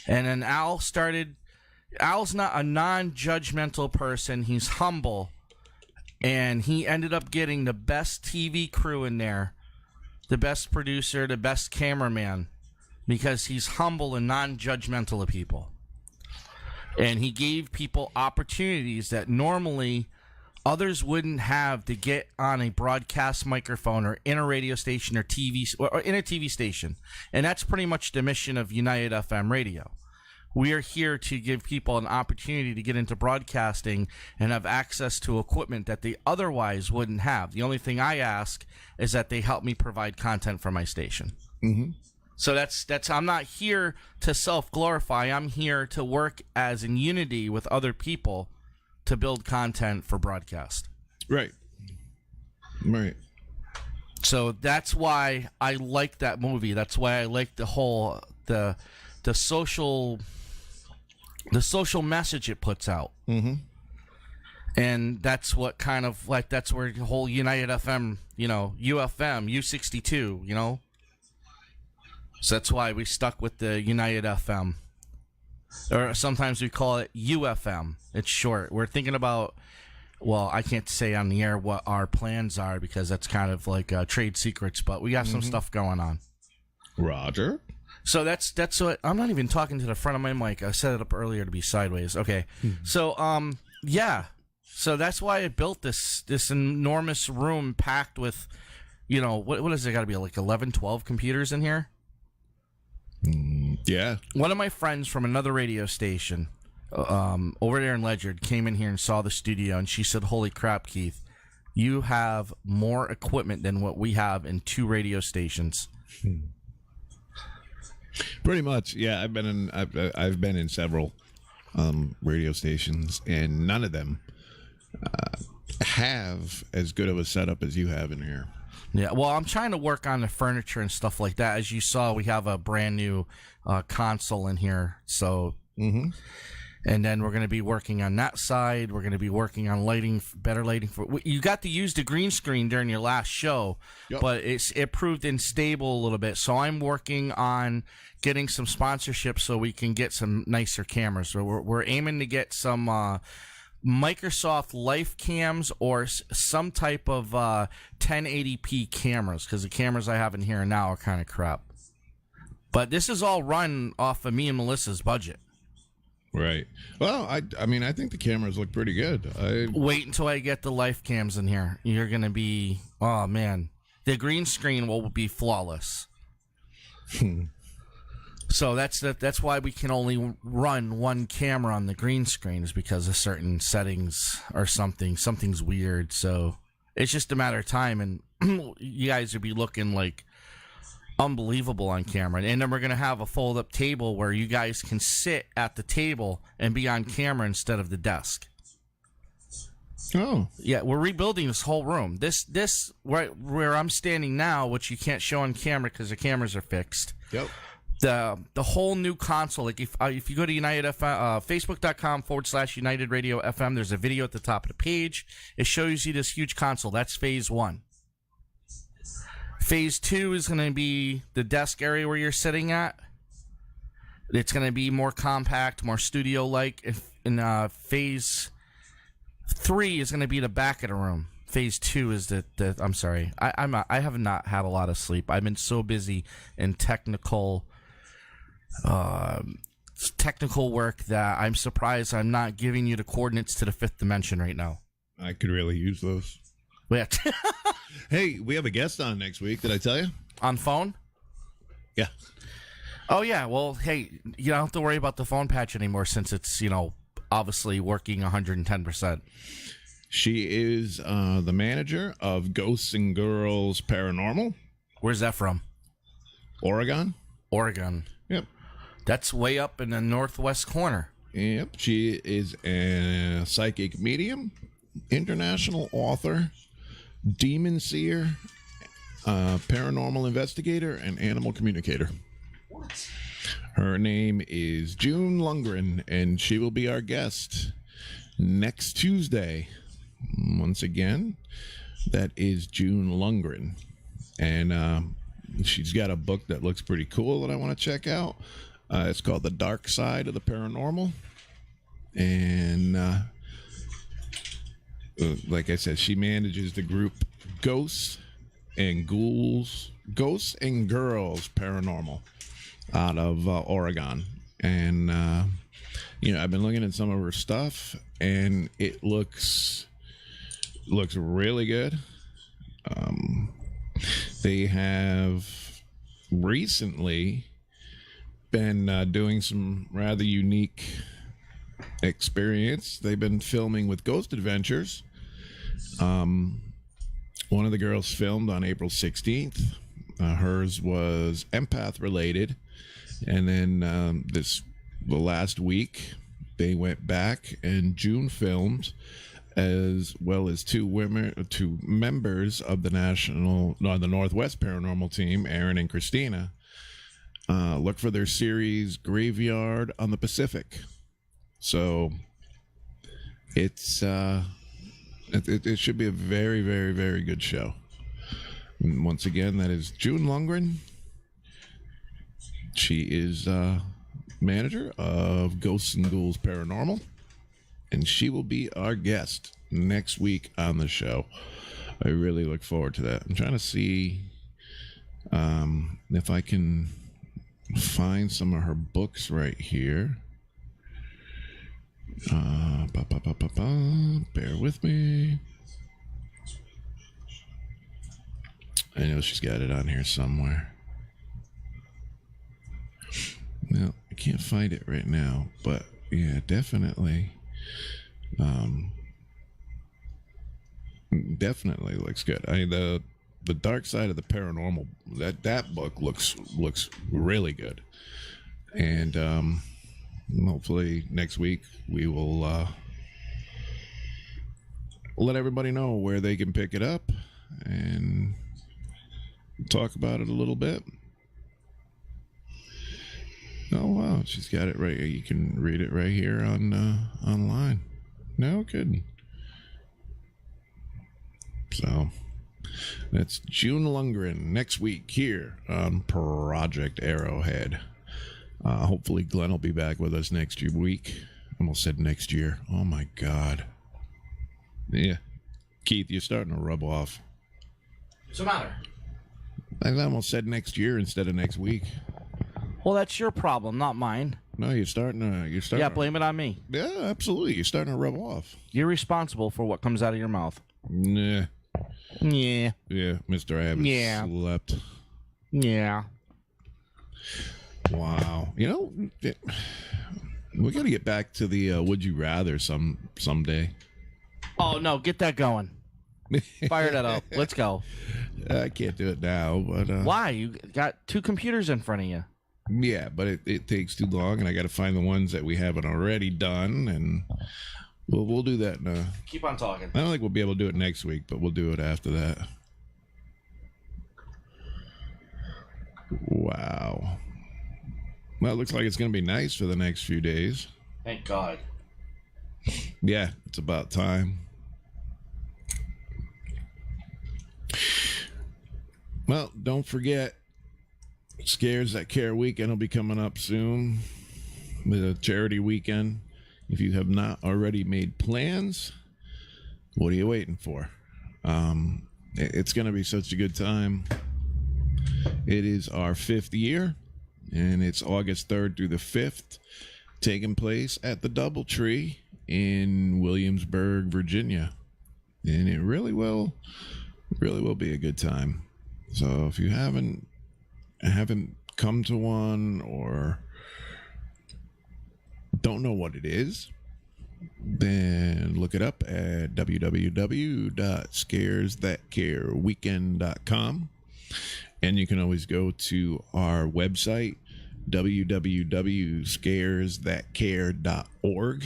And then Al's not a non-judgmental person. He's humble. And he ended up getting the best TV crew in there, the best producer, the best cameraman, because he's humble and non-judgmental of people. And he gave people opportunities that normally others wouldn't have to get on a broadcast microphone or in a radio station or in a TV station. And that's pretty much the mission of United FM Radio. We are here to give people an opportunity to get into broadcasting and have access to equipment that they otherwise wouldn't have. The only thing I ask is that they help me provide content for my station. Mm-hmm. So that's I'm not here to self-glorify. I'm here to work as in unity with other people to build content for broadcast. Right. So that's why I like that movie. That's why I like the whole the social message it puts out. Mm-hmm. And that's what kind of like that's where the whole United FM, UFM, U62, So that's why we stuck with the United FM. Or sometimes we call it UFM. It's short. We're thinking about, well, I can't say on the air what our plans are because that's kind of like trade secrets, but we got some stuff going on. Roger. So that's what, I'm not even talking to the front of my mic. I set it up earlier to be sideways. Okay. So, yeah. So that's why I built this enormous room packed with, what is it got to be like 11, 12 computers in here? Yeah. One of my friends from another radio station over there in Ledyard came in here and saw the studio, and she said, "Holy crap, Keith, you have more equipment than what we have in 2 radio stations." Pretty much, yeah. I've been in several radio stations, and none of them have as good of a setup as you have in here. Yeah, well, I'm trying to work on the furniture and stuff like that. As you saw, we have a brand new console in here. So, and then we're going to be working on that side. We're going to be working on lighting, better lighting. You got to use the green screen during your last show, but it proved unstable a little bit. So I'm working on getting some sponsorship so we can get some nicer cameras. So we're aiming to get some Microsoft Life Cams or some type of 1080p cameras, because the cameras I have in here now are kind of crap. But this is all run off of me and Melissa's budget. Right. Well, I mean, I think the cameras look pretty good. Wait until I get the Life Cams in here. You're going to be, oh, man. The green screen will be flawless. So that's why we can only run one camera on the green screen, is because of certain settings or something. Something's weird. So it's just a matter of time, and you guys will be looking like unbelievable on camera. And then we're going to have a fold-up table where you guys can sit at the table and be on camera instead of the desk. Oh. Yeah, we're rebuilding this whole room. This where I'm standing now, which you can't show on camera because the cameras are fixed. Yep. The whole new console, like if you go to United FM, Facebook.com/United Radio FM, there's a video at the top of the page. It shows you this huge console. That's phase 1. Phase 2 is going to be the desk area where you're sitting at. It's going to be more compact, more studio-like. And phase 3 is going to be the back of the room. Phase 2 is the I'm sorry. I have not had a lot of sleep. I've been so busy in technical work that I'm surprised I'm not giving you the coordinates to the 5th dimension right now. I could really use those. Yeah. Hey, we have a guest on next week. Did I tell you? On phone? Yeah. Oh, yeah. Well, hey, you don't have to worry about the phone patch anymore since it's, obviously working 110%. She is the manager of Ghosts and Girls Paranormal. Where's that from? Oregon. Yep. That's way up in the northwest corner. Yep. She is a psychic medium, international author, demon seer, paranormal investigator, and animal communicator. Her name is June Lundgren, and she will be our guest next Tuesday. Once again, that is June Lundgren. And she's got a book that looks pretty cool that I want to check out. It's called The Dark Side of the Paranormal. And like I said, she manages the group Ghosts and Girls Paranormal out of Oregon. And I've been looking at some of her stuff, and it looks really good. They have recently been doing some rather unique experience. They've been filming with Ghost Adventures. One of the girls filmed on April 16th. Hers was empath related. And then the last week, they went back, and June filmed, as well as two members of the Northwest Paranormal team, Aaron and Christina. Look for their series Graveyard on the Pacific. So it should be a very, very, very good show. And once again, that is June Lundgren. She is manager of Ghosts and Ghouls Paranormal, and she will be our guest next week on the show. I really look forward to that. I'm trying to see if I can find some of her books right here. Bear with me. I know she's got it on here somewhere. No, I can't find it right now, but yeah, definitely. Definitely looks good. I mean, the Dark Side of the Paranormal, that book looks really good. And hopefully next week we will let everybody know where they can pick it up and talk about it a little bit. Oh wow, she's got it right here. You can read it right here on online. No kidding. So that's June Lundgren next week here on Project Arrowhead. Hopefully Glenn will be back with us next week. almost said next year. Oh my God. Yeah. Keith, you're starting to rub off. What's the matter? I almost said next year instead of next week. Well, that's your problem, not mine. No, you're starting to. Yeah, blame it on me. Yeah, absolutely. You're starting to rub off. You're responsible for what comes out of your mouth. Nah. Yeah. Yeah, Mr. I haven't slept. Yeah. Wow. You know, we got to get back to the Would You Rather someday. Oh, no, get that going. Fire that up. Let's go. I can't do it now, but... Why? You got two computers in front of you. Yeah, but it takes too long, and I got to find the ones that we haven't already done, and we'll do that. Keep on talking. I don't think we'll be able to do it next week, but we'll do it after that. Wow. Well, it looks like it's going to be nice for the next few days. Thank God. Yeah, it's about time. Well, don't forget, Scares That Care weekend will be coming up soon. The charity weekend. If you have not already made plans, what are you waiting for? It's going to be such a good time. It is our 5th year, and it's August 3rd through the 5th, taking place at the Doubletree in Williamsburg, Virginia. And it really will be a good time. So if you haven't come to one or don't know what it is, then look it up at www.scaresthatcareweekend.com. And you can always go to our website, www.scaresthatcare.org,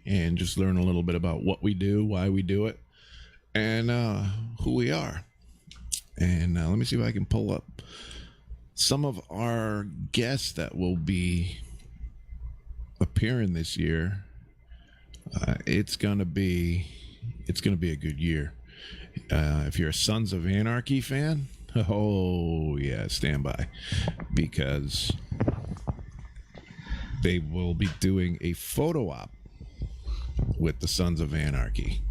and just learn a little bit about what we do, why we do it, and who we are. And let me see if I can pull up some of our guests that will be appearing this year. It's gonna be a good year. If you're a Sons of Anarchy fan, oh yeah, stand by, because they will be doing a photo op with the Sons of Anarchy,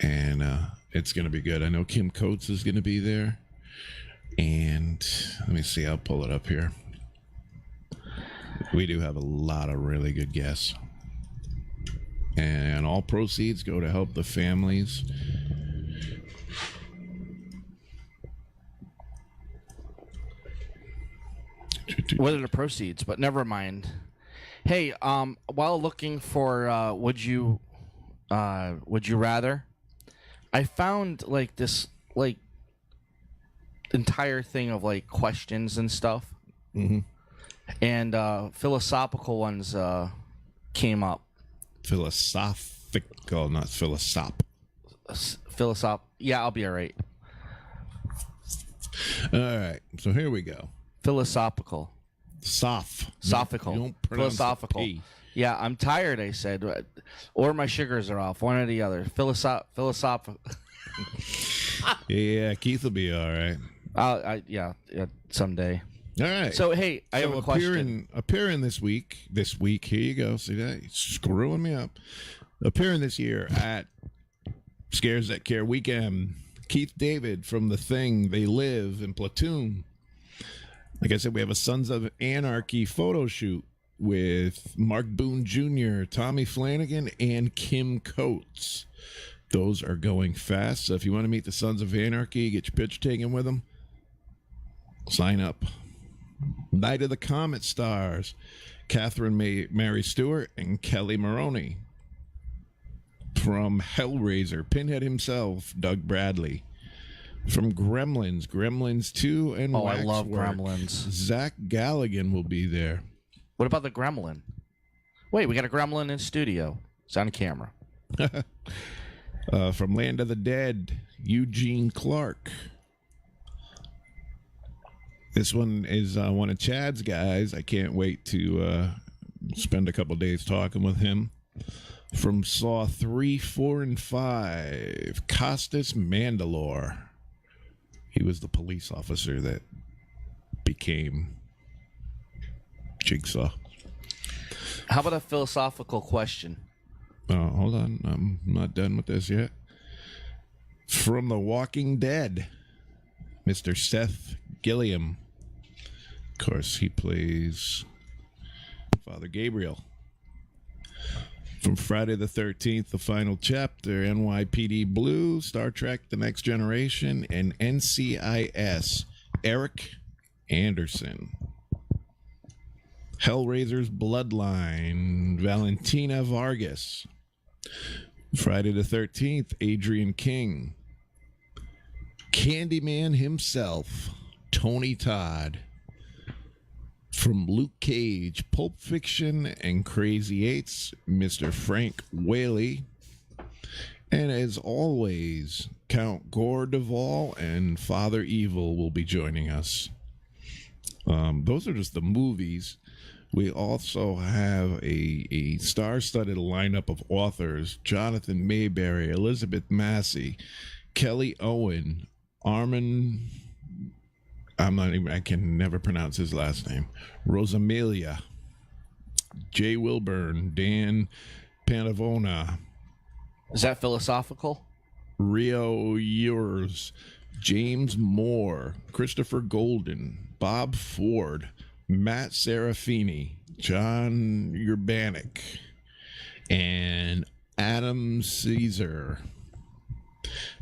and it's gonna be good. I know Kim Coates is gonna be there, and let me see, I'll pull it up here. We do have a lot of really good guests, and all proceeds go to help the families. What are the proceeds? But never mind. Hey, while looking for would you rather, I found like this like entire thing of like questions and stuff, and philosophical ones came up. Philosophical, not philosop. Yeah, I'll be all right. All right, so here we go. Philosophical. Philosophical. You don't pronounce philosophical. the P. Yeah, I'm tired, I said. Or my sugars are off, one or the other. Philosophical. Yeah, Keith will be all right. Yeah, someday. All right. So, hey, I have a question. Appearing this week, here you go. See that? You're screwing me up. Appearing this year at Scares That Care weekend, Keith David from The Thing, They Live, and Platoon. Like I said, we have a Sons of Anarchy photo shoot with Mark Boone Jr., Tommy Flanagan, and Kim Coates. Those are going fast. So if you want to meet the Sons of Anarchy, get your picture taken with them, sign up. Night of the Comet Stars, Catherine Mary Stewart and Kelly Maroney. From Hellraiser, Pinhead himself, Doug Bradley. From Gremlins 2 and Waxwork, I love Gremlins. Zach Galligan will be there. What about the Gremlin? Wait, we got a Gremlin in studio. It's on camera. From Land of the Dead, Eugene Clark. This one is one of Chad's guys. I can't wait to spend a couple days talking with him. From Saw 3, 4, and 5, Costas Mandalore. He was the police officer that became Jigsaw. How about a philosophical question? Hold on. I'm not done with this yet. From The Walking Dead, Mr. Seth Gilliam. Of course, he plays Father Gabriel. From Friday the 13th, The Final Chapter, NYPD Blue, Star Trek The Next Generation, and NCIS, Eric Anderson. Hellraiser's Bloodline, Valentina Vargas. Friday the 13th, Adrian King. Candyman himself, Tony Todd. From Luke Cage, Pulp Fiction, and Crazy Eights, Mr. Frank Whaley. And as always, Count Gore Duvall and Father Evil will be joining us. Those are just the movies. We also have a star-studded lineup of authors: Jonathan Mayberry, Elizabeth Massey, Kelly Owen, Armin... I can never pronounce his last name. Rosamilia, Jay Wilburn, Dan Panavona. Is that philosophical? Rio Ures, James Moore, Christopher Golden, Bob Ford, Matt Serafini, John Urbanik, and Adam Caesar.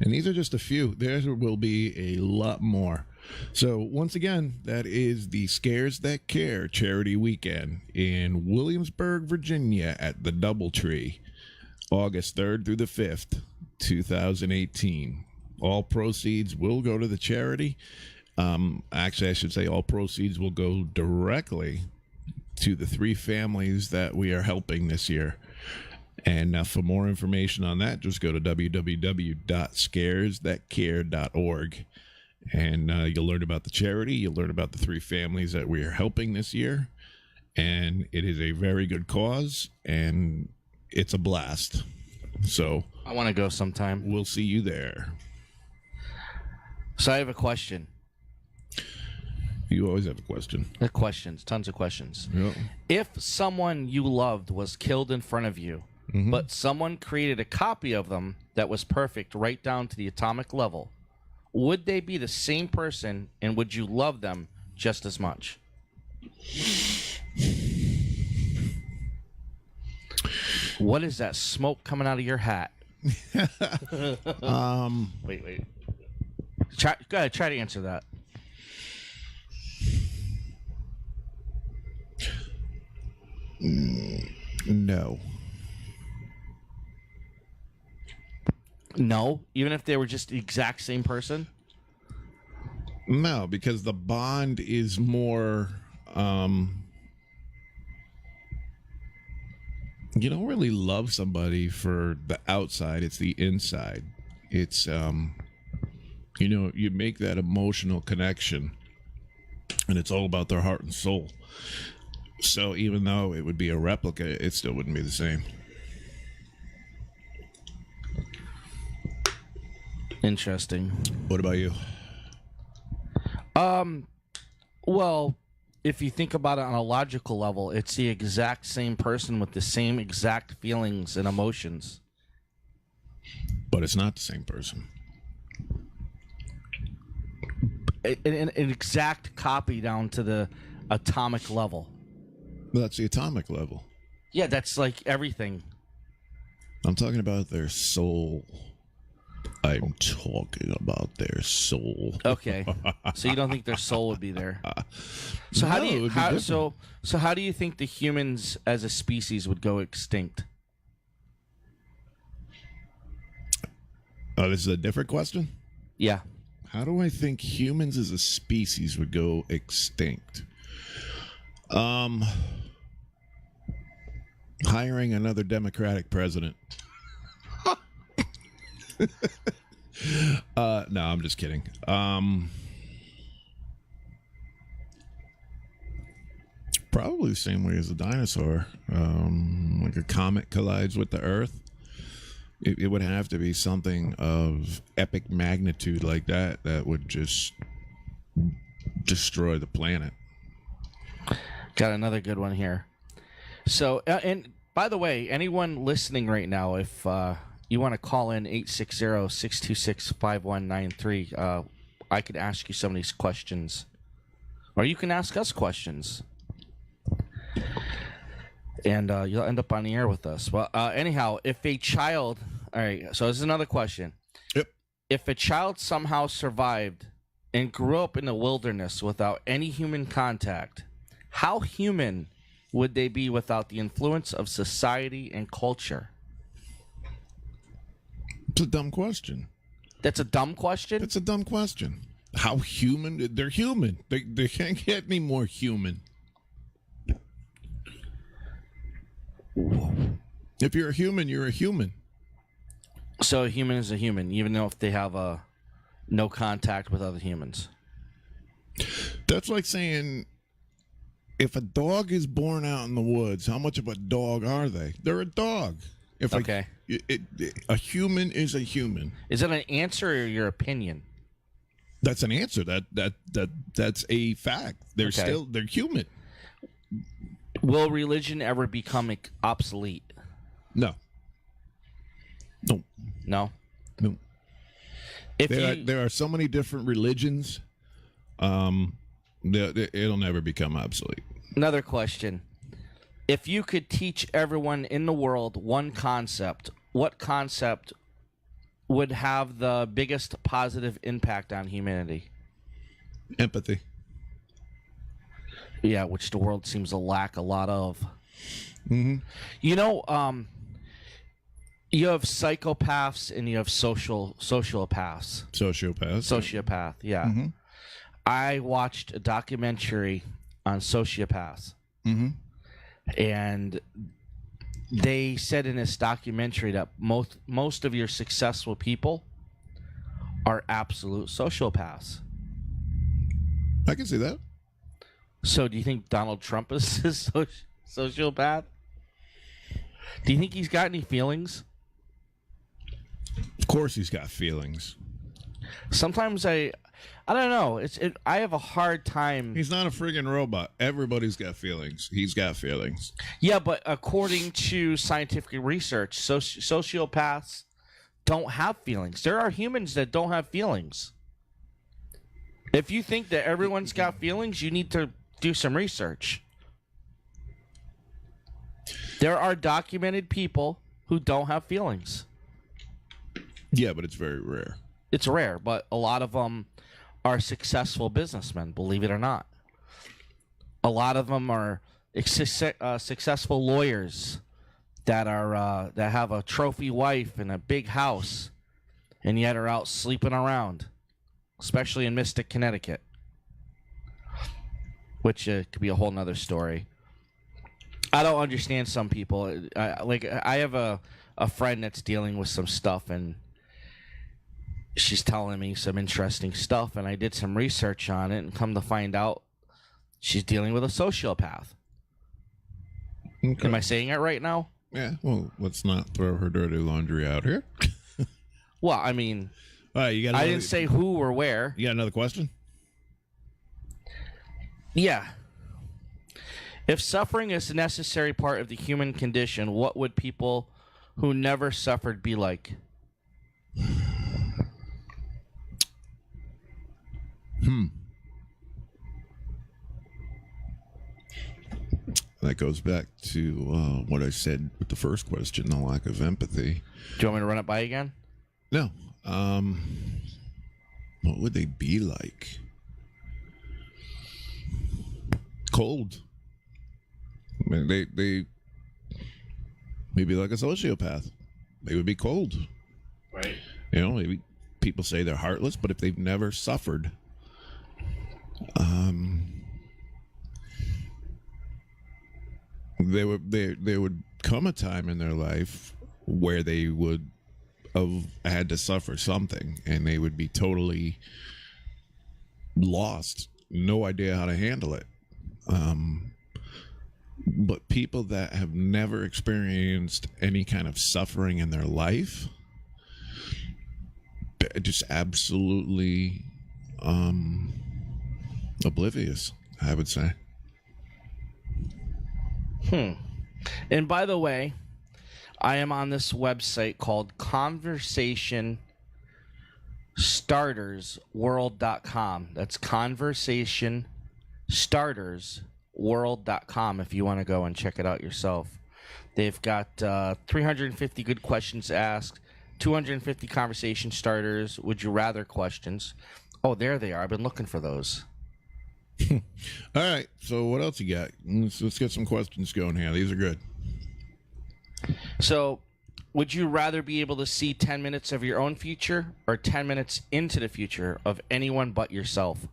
And these are just a few. There will be a lot more. So once again, that is the Scares That Care charity weekend in Williamsburg, Virginia at the Doubletree, August 3rd through the 5th, 2018. All proceeds will go to the charity. Actually, I should say all proceeds will go directly to the 3 families that we are helping this year. And for more information on that, just go to www.scaresthatcare.org. And you'll learn about the charity. You'll learn about the 3 families that we are helping this year. And it is a very good cause, and it's a blast. So I want to go sometime. We'll see you there. So I have a question. You always have a question. Questions, tons of questions. Yep. If someone you loved was killed in front of you, but someone created a copy of them that was perfect right down to the atomic level, would they be the same person, and would you love them just as much? What is that smoke coming out of your hat? Wait. Go ahead, try to answer that. No. No? Even if they were just the exact same person? No, because the bond is more... you don't really love somebody for the outside. It's the inside. It's, you make that emotional connection, and it's all about their heart and soul. So even though it would be a replica, it still wouldn't be the same. Interesting. What about you? Well, if you think about it on a logical level, it's the exact same person with the same exact feelings and emotions. But it's not the same person. An exact copy down to the atomic level. That's the atomic level. Yeah, that's like everything. I'm talking about their soul. I'm talking about their soul. Okay, so you don't think their soul would be there? So No, how it do you would be different. so how do you think the humans as a species would go extinct? Oh, this is a different question? Yeah. How do I think humans as a species would go extinct? Hiring another Democratic president. No, I'm just kidding. Probably the same way as a dinosaur. Like a comet collides with the Earth. It would have to be something of epic magnitude like that would just destroy the planet. Got another good one here. So, and by the way, anyone listening right now, if you want to call in 860-626-5193, I could ask you some of these questions. Or you can ask us questions. And you'll end up on the air with us. Well, anyhow, if a child... All right, so this is another question. Yep. If a child somehow survived and grew up in the wilderness without any human contact, how human would they be without the influence of society and culture? It's a dumb question. That's a dumb question? It's a dumb question. How human? They're human. They can't get any more human. If you're a human, you're a human. So a human is a human, even though if they have no contact with other humans. That's like saying, if a dog is born out in the woods, how much of a dog are they? They're a dog. If Okay. a human is a human. Is that an answer or your opinion? That's an answer. That's a fact. They're human. Will religion ever become obsolete? No. No. There are so many different religions. It'll never become obsolete. Another question. If you could teach everyone in the world one concept, what concept would have the biggest positive impact on humanity? Empathy. Yeah, which the world seems to lack a lot of. Mm-hmm. You know, you have psychopaths and you have sociopaths. Sociopath, yeah. Mm-hmm. I watched a documentary on sociopaths. Mm-hmm. And they said in this documentary that most of your successful people are absolute sociopaths. I can see that. So do you think Donald Trump is a sociopath? Do you think he's got any feelings? Of course he's got feelings. Sometimes I don't know. I have a hard time. He's not a friggin' robot. Everybody's got feelings. He's got feelings. Yeah, but according to scientific research, sociopaths don't have feelings. There are humans that don't have feelings. If you think that everyone's got feelings, you need to do some research. There are documented people who don't have feelings. Yeah, but it's very rare. It's rare, but a lot of them are successful businessmen, believe it or not. A lot of them are successful lawyers that have a trophy wife and a big house, and yet are out sleeping around, especially in Mystic, Connecticut, which could be a whole nother story. I don't understand some people. I have a friend that's dealing with some stuff, and she's telling me some interesting stuff, and I did some research on it, and come to find out she's dealing with a sociopath. Okay. Am I saying it right now? Yeah, well, let's not throw her dirty laundry out here. Well, I mean, All right, I didn't say who or where. You got another question? Yeah. If suffering is a necessary part of the human condition, what would people who never suffered be like? That goes back to what I said with the first question, the lack of empathy. Do you want me to run it by again? No. What would they be like? Cold. I mean, they maybe like a sociopath. They would be cold. Right. You know, maybe people say they're heartless, but if they've never suffered, there would come a time in their life where they would have had to suffer something, and they would be totally lost, no idea how to handle it. But people that have never experienced any kind of suffering in their life, they're just absolutely oblivious, I would say. And by the way, I am on this website called conversationstartersworld.com. That's conversationstartersworld.com if you want to go and check it out yourself. They've got 350 good questions asked, 250 conversation starters, would you rather questions. Oh, there they are. I've been looking for those. All right. So what else you got? Let's get some questions going here. These are good. So, would you rather be able to see 10 minutes of your own future or 10 minutes into the future of anyone but yourself?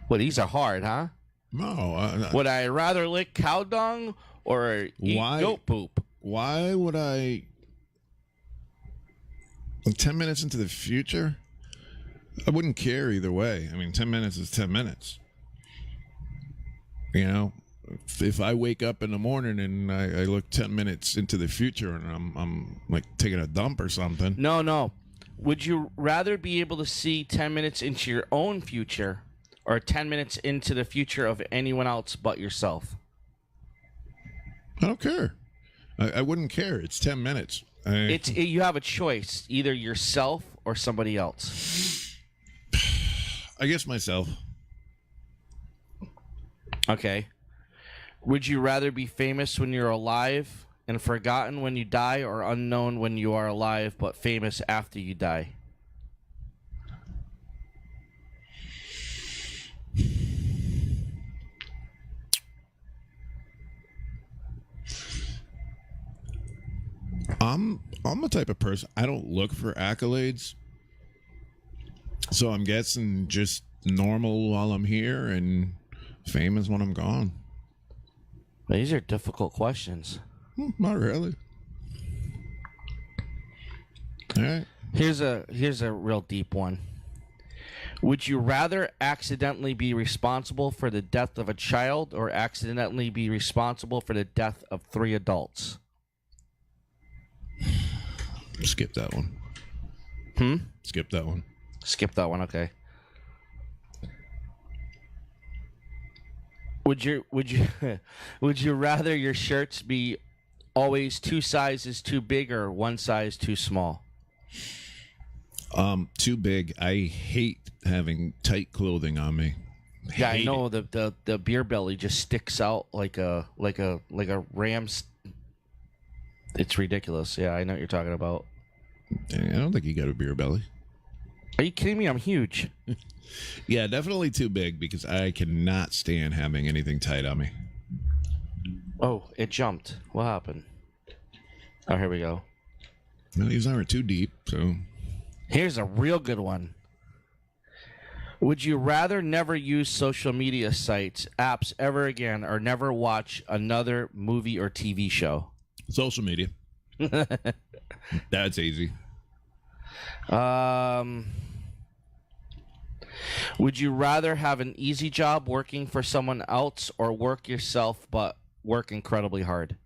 Well, these are hard, huh? No. Would I rather lick cow dung or eat goat poop? Why would I? 10 minutes into the future? I wouldn't care either way. I mean, 10 minutes is 10 minutes. You know, if I wake up in the morning and I look 10 minutes into the future and I'm like taking a dump or something. No. Would you rather be able to see 10 minutes into your own future or 10 minutes into the future of anyone else but yourself? I don't care. I wouldn't care. It's 10 minutes. You have a choice, either yourself or somebody else. I guess myself. Okay. Would you rather be famous when you're alive and forgotten when you die, or unknown when you are alive but famous after you die? I'm the type of person, I don't look for accolades. So I'm guessing just normal while I'm here and famous when I'm gone. These are difficult questions. Not really. All right. Here's a real deep one. Would you rather accidentally be responsible for the death of a child or accidentally be responsible for the death of 3 adults? Skip that one. Skip that one. Skip that one, okay. Would you would you rather your shirts be always 2 sizes too big or 1 size too small? Too big. I hate having tight clothing on me. Yeah, I know the beer belly just sticks out like a ram's. It's ridiculous. Yeah, I know what you're talking about. I don't think you got a beer belly. Are you kidding me? I'm huge. Yeah, definitely too big because I cannot stand having anything tight on me. Oh, it jumped. What happened? Oh, here we go. Well, these aren't too deep, so. Here's a real good one. Would you rather never use social media sites, apps ever again, or never watch another movie or TV show? Social media. That's easy. Would you rather have an easy job working for someone else or work yourself but work incredibly hard?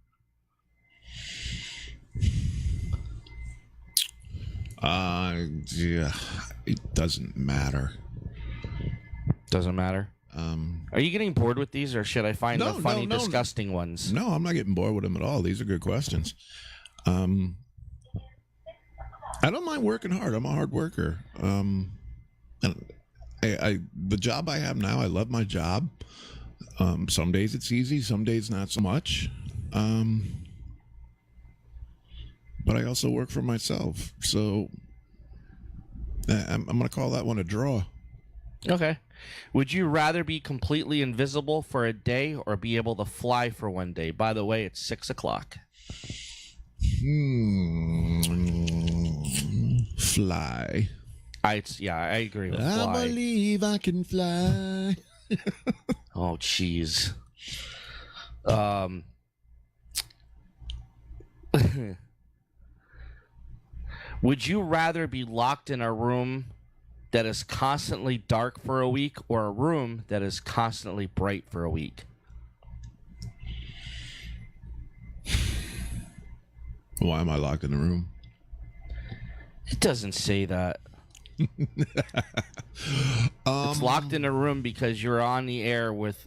Yeah, it doesn't matter. Doesn't matter. Are you getting bored with these, or should I find the funny, disgusting ones? No, I'm not getting bored with them at all. These are good questions. I don't mind working hard. I'm a hard worker. And the job I have now, I love my job. Some days it's easy, some days not so much. But I also work for myself, so I'm going to call that one a draw. Okay. Would you rather be completely invisible for a day or be able to fly for 1 day? By the way, it's 6:00. Fly. I agree with fly. I believe I can fly. Oh, jeez. Would you rather be locked in a room that is constantly dark for a week or a room that is constantly bright for a week? Why am I locked in the room? It doesn't say that. It's locked in a room because you're on the air with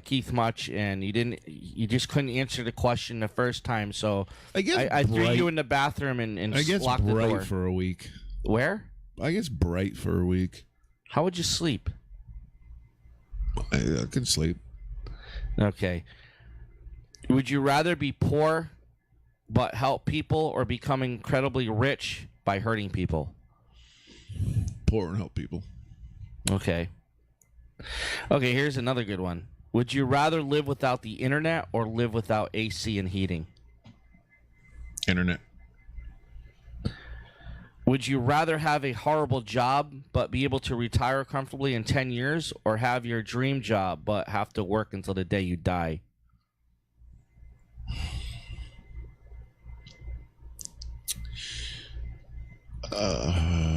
Keith Much, and you just couldn't answer the question the first time. So I guess I threw you in the bathroom and I guess locked the door. bright for a week. Where? I guess bright for a week. How would you sleep? I can sleep. Okay. Would you rather be poor but help people, or become incredibly rich by hurting people? Poor and help people. Okay. Okay, here's another good one. Would you rather live without the internet or live without AC and heating? Internet. Would you rather have a horrible job but be able to retire comfortably in 10 years, or have your dream job but have to work until the day you die?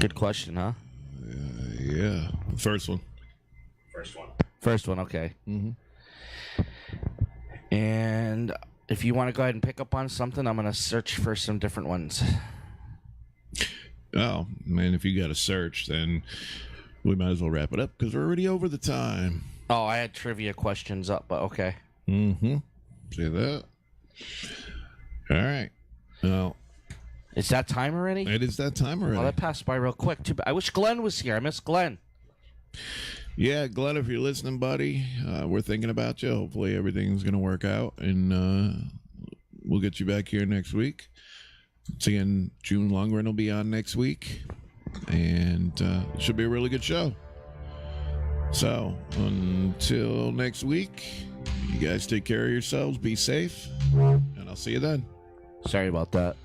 Good question, huh? Yeah. First one. First one, okay. Mm-hmm. And if you want to go ahead and pick up on something, I'm going to search for some different ones. Oh, man, if you got to search, then we might as well wrap it up because we're already over the time. Oh, I had trivia questions up, but okay. Mm-hmm. See that? All right. Well, Is that time already? it is that time already. Oh, that passed by real quick. I wish Glenn was here. I miss Glenn. Yeah, Glenn, if you're listening, buddy, we're thinking about you. Hopefully everything's going to work out, and we'll get you back here next week. Seeing June Lundgren will be on next week, and it should be a really good show. So, until next week, you guys take care of yourselves, be safe, and I'll see you then. Sorry about that.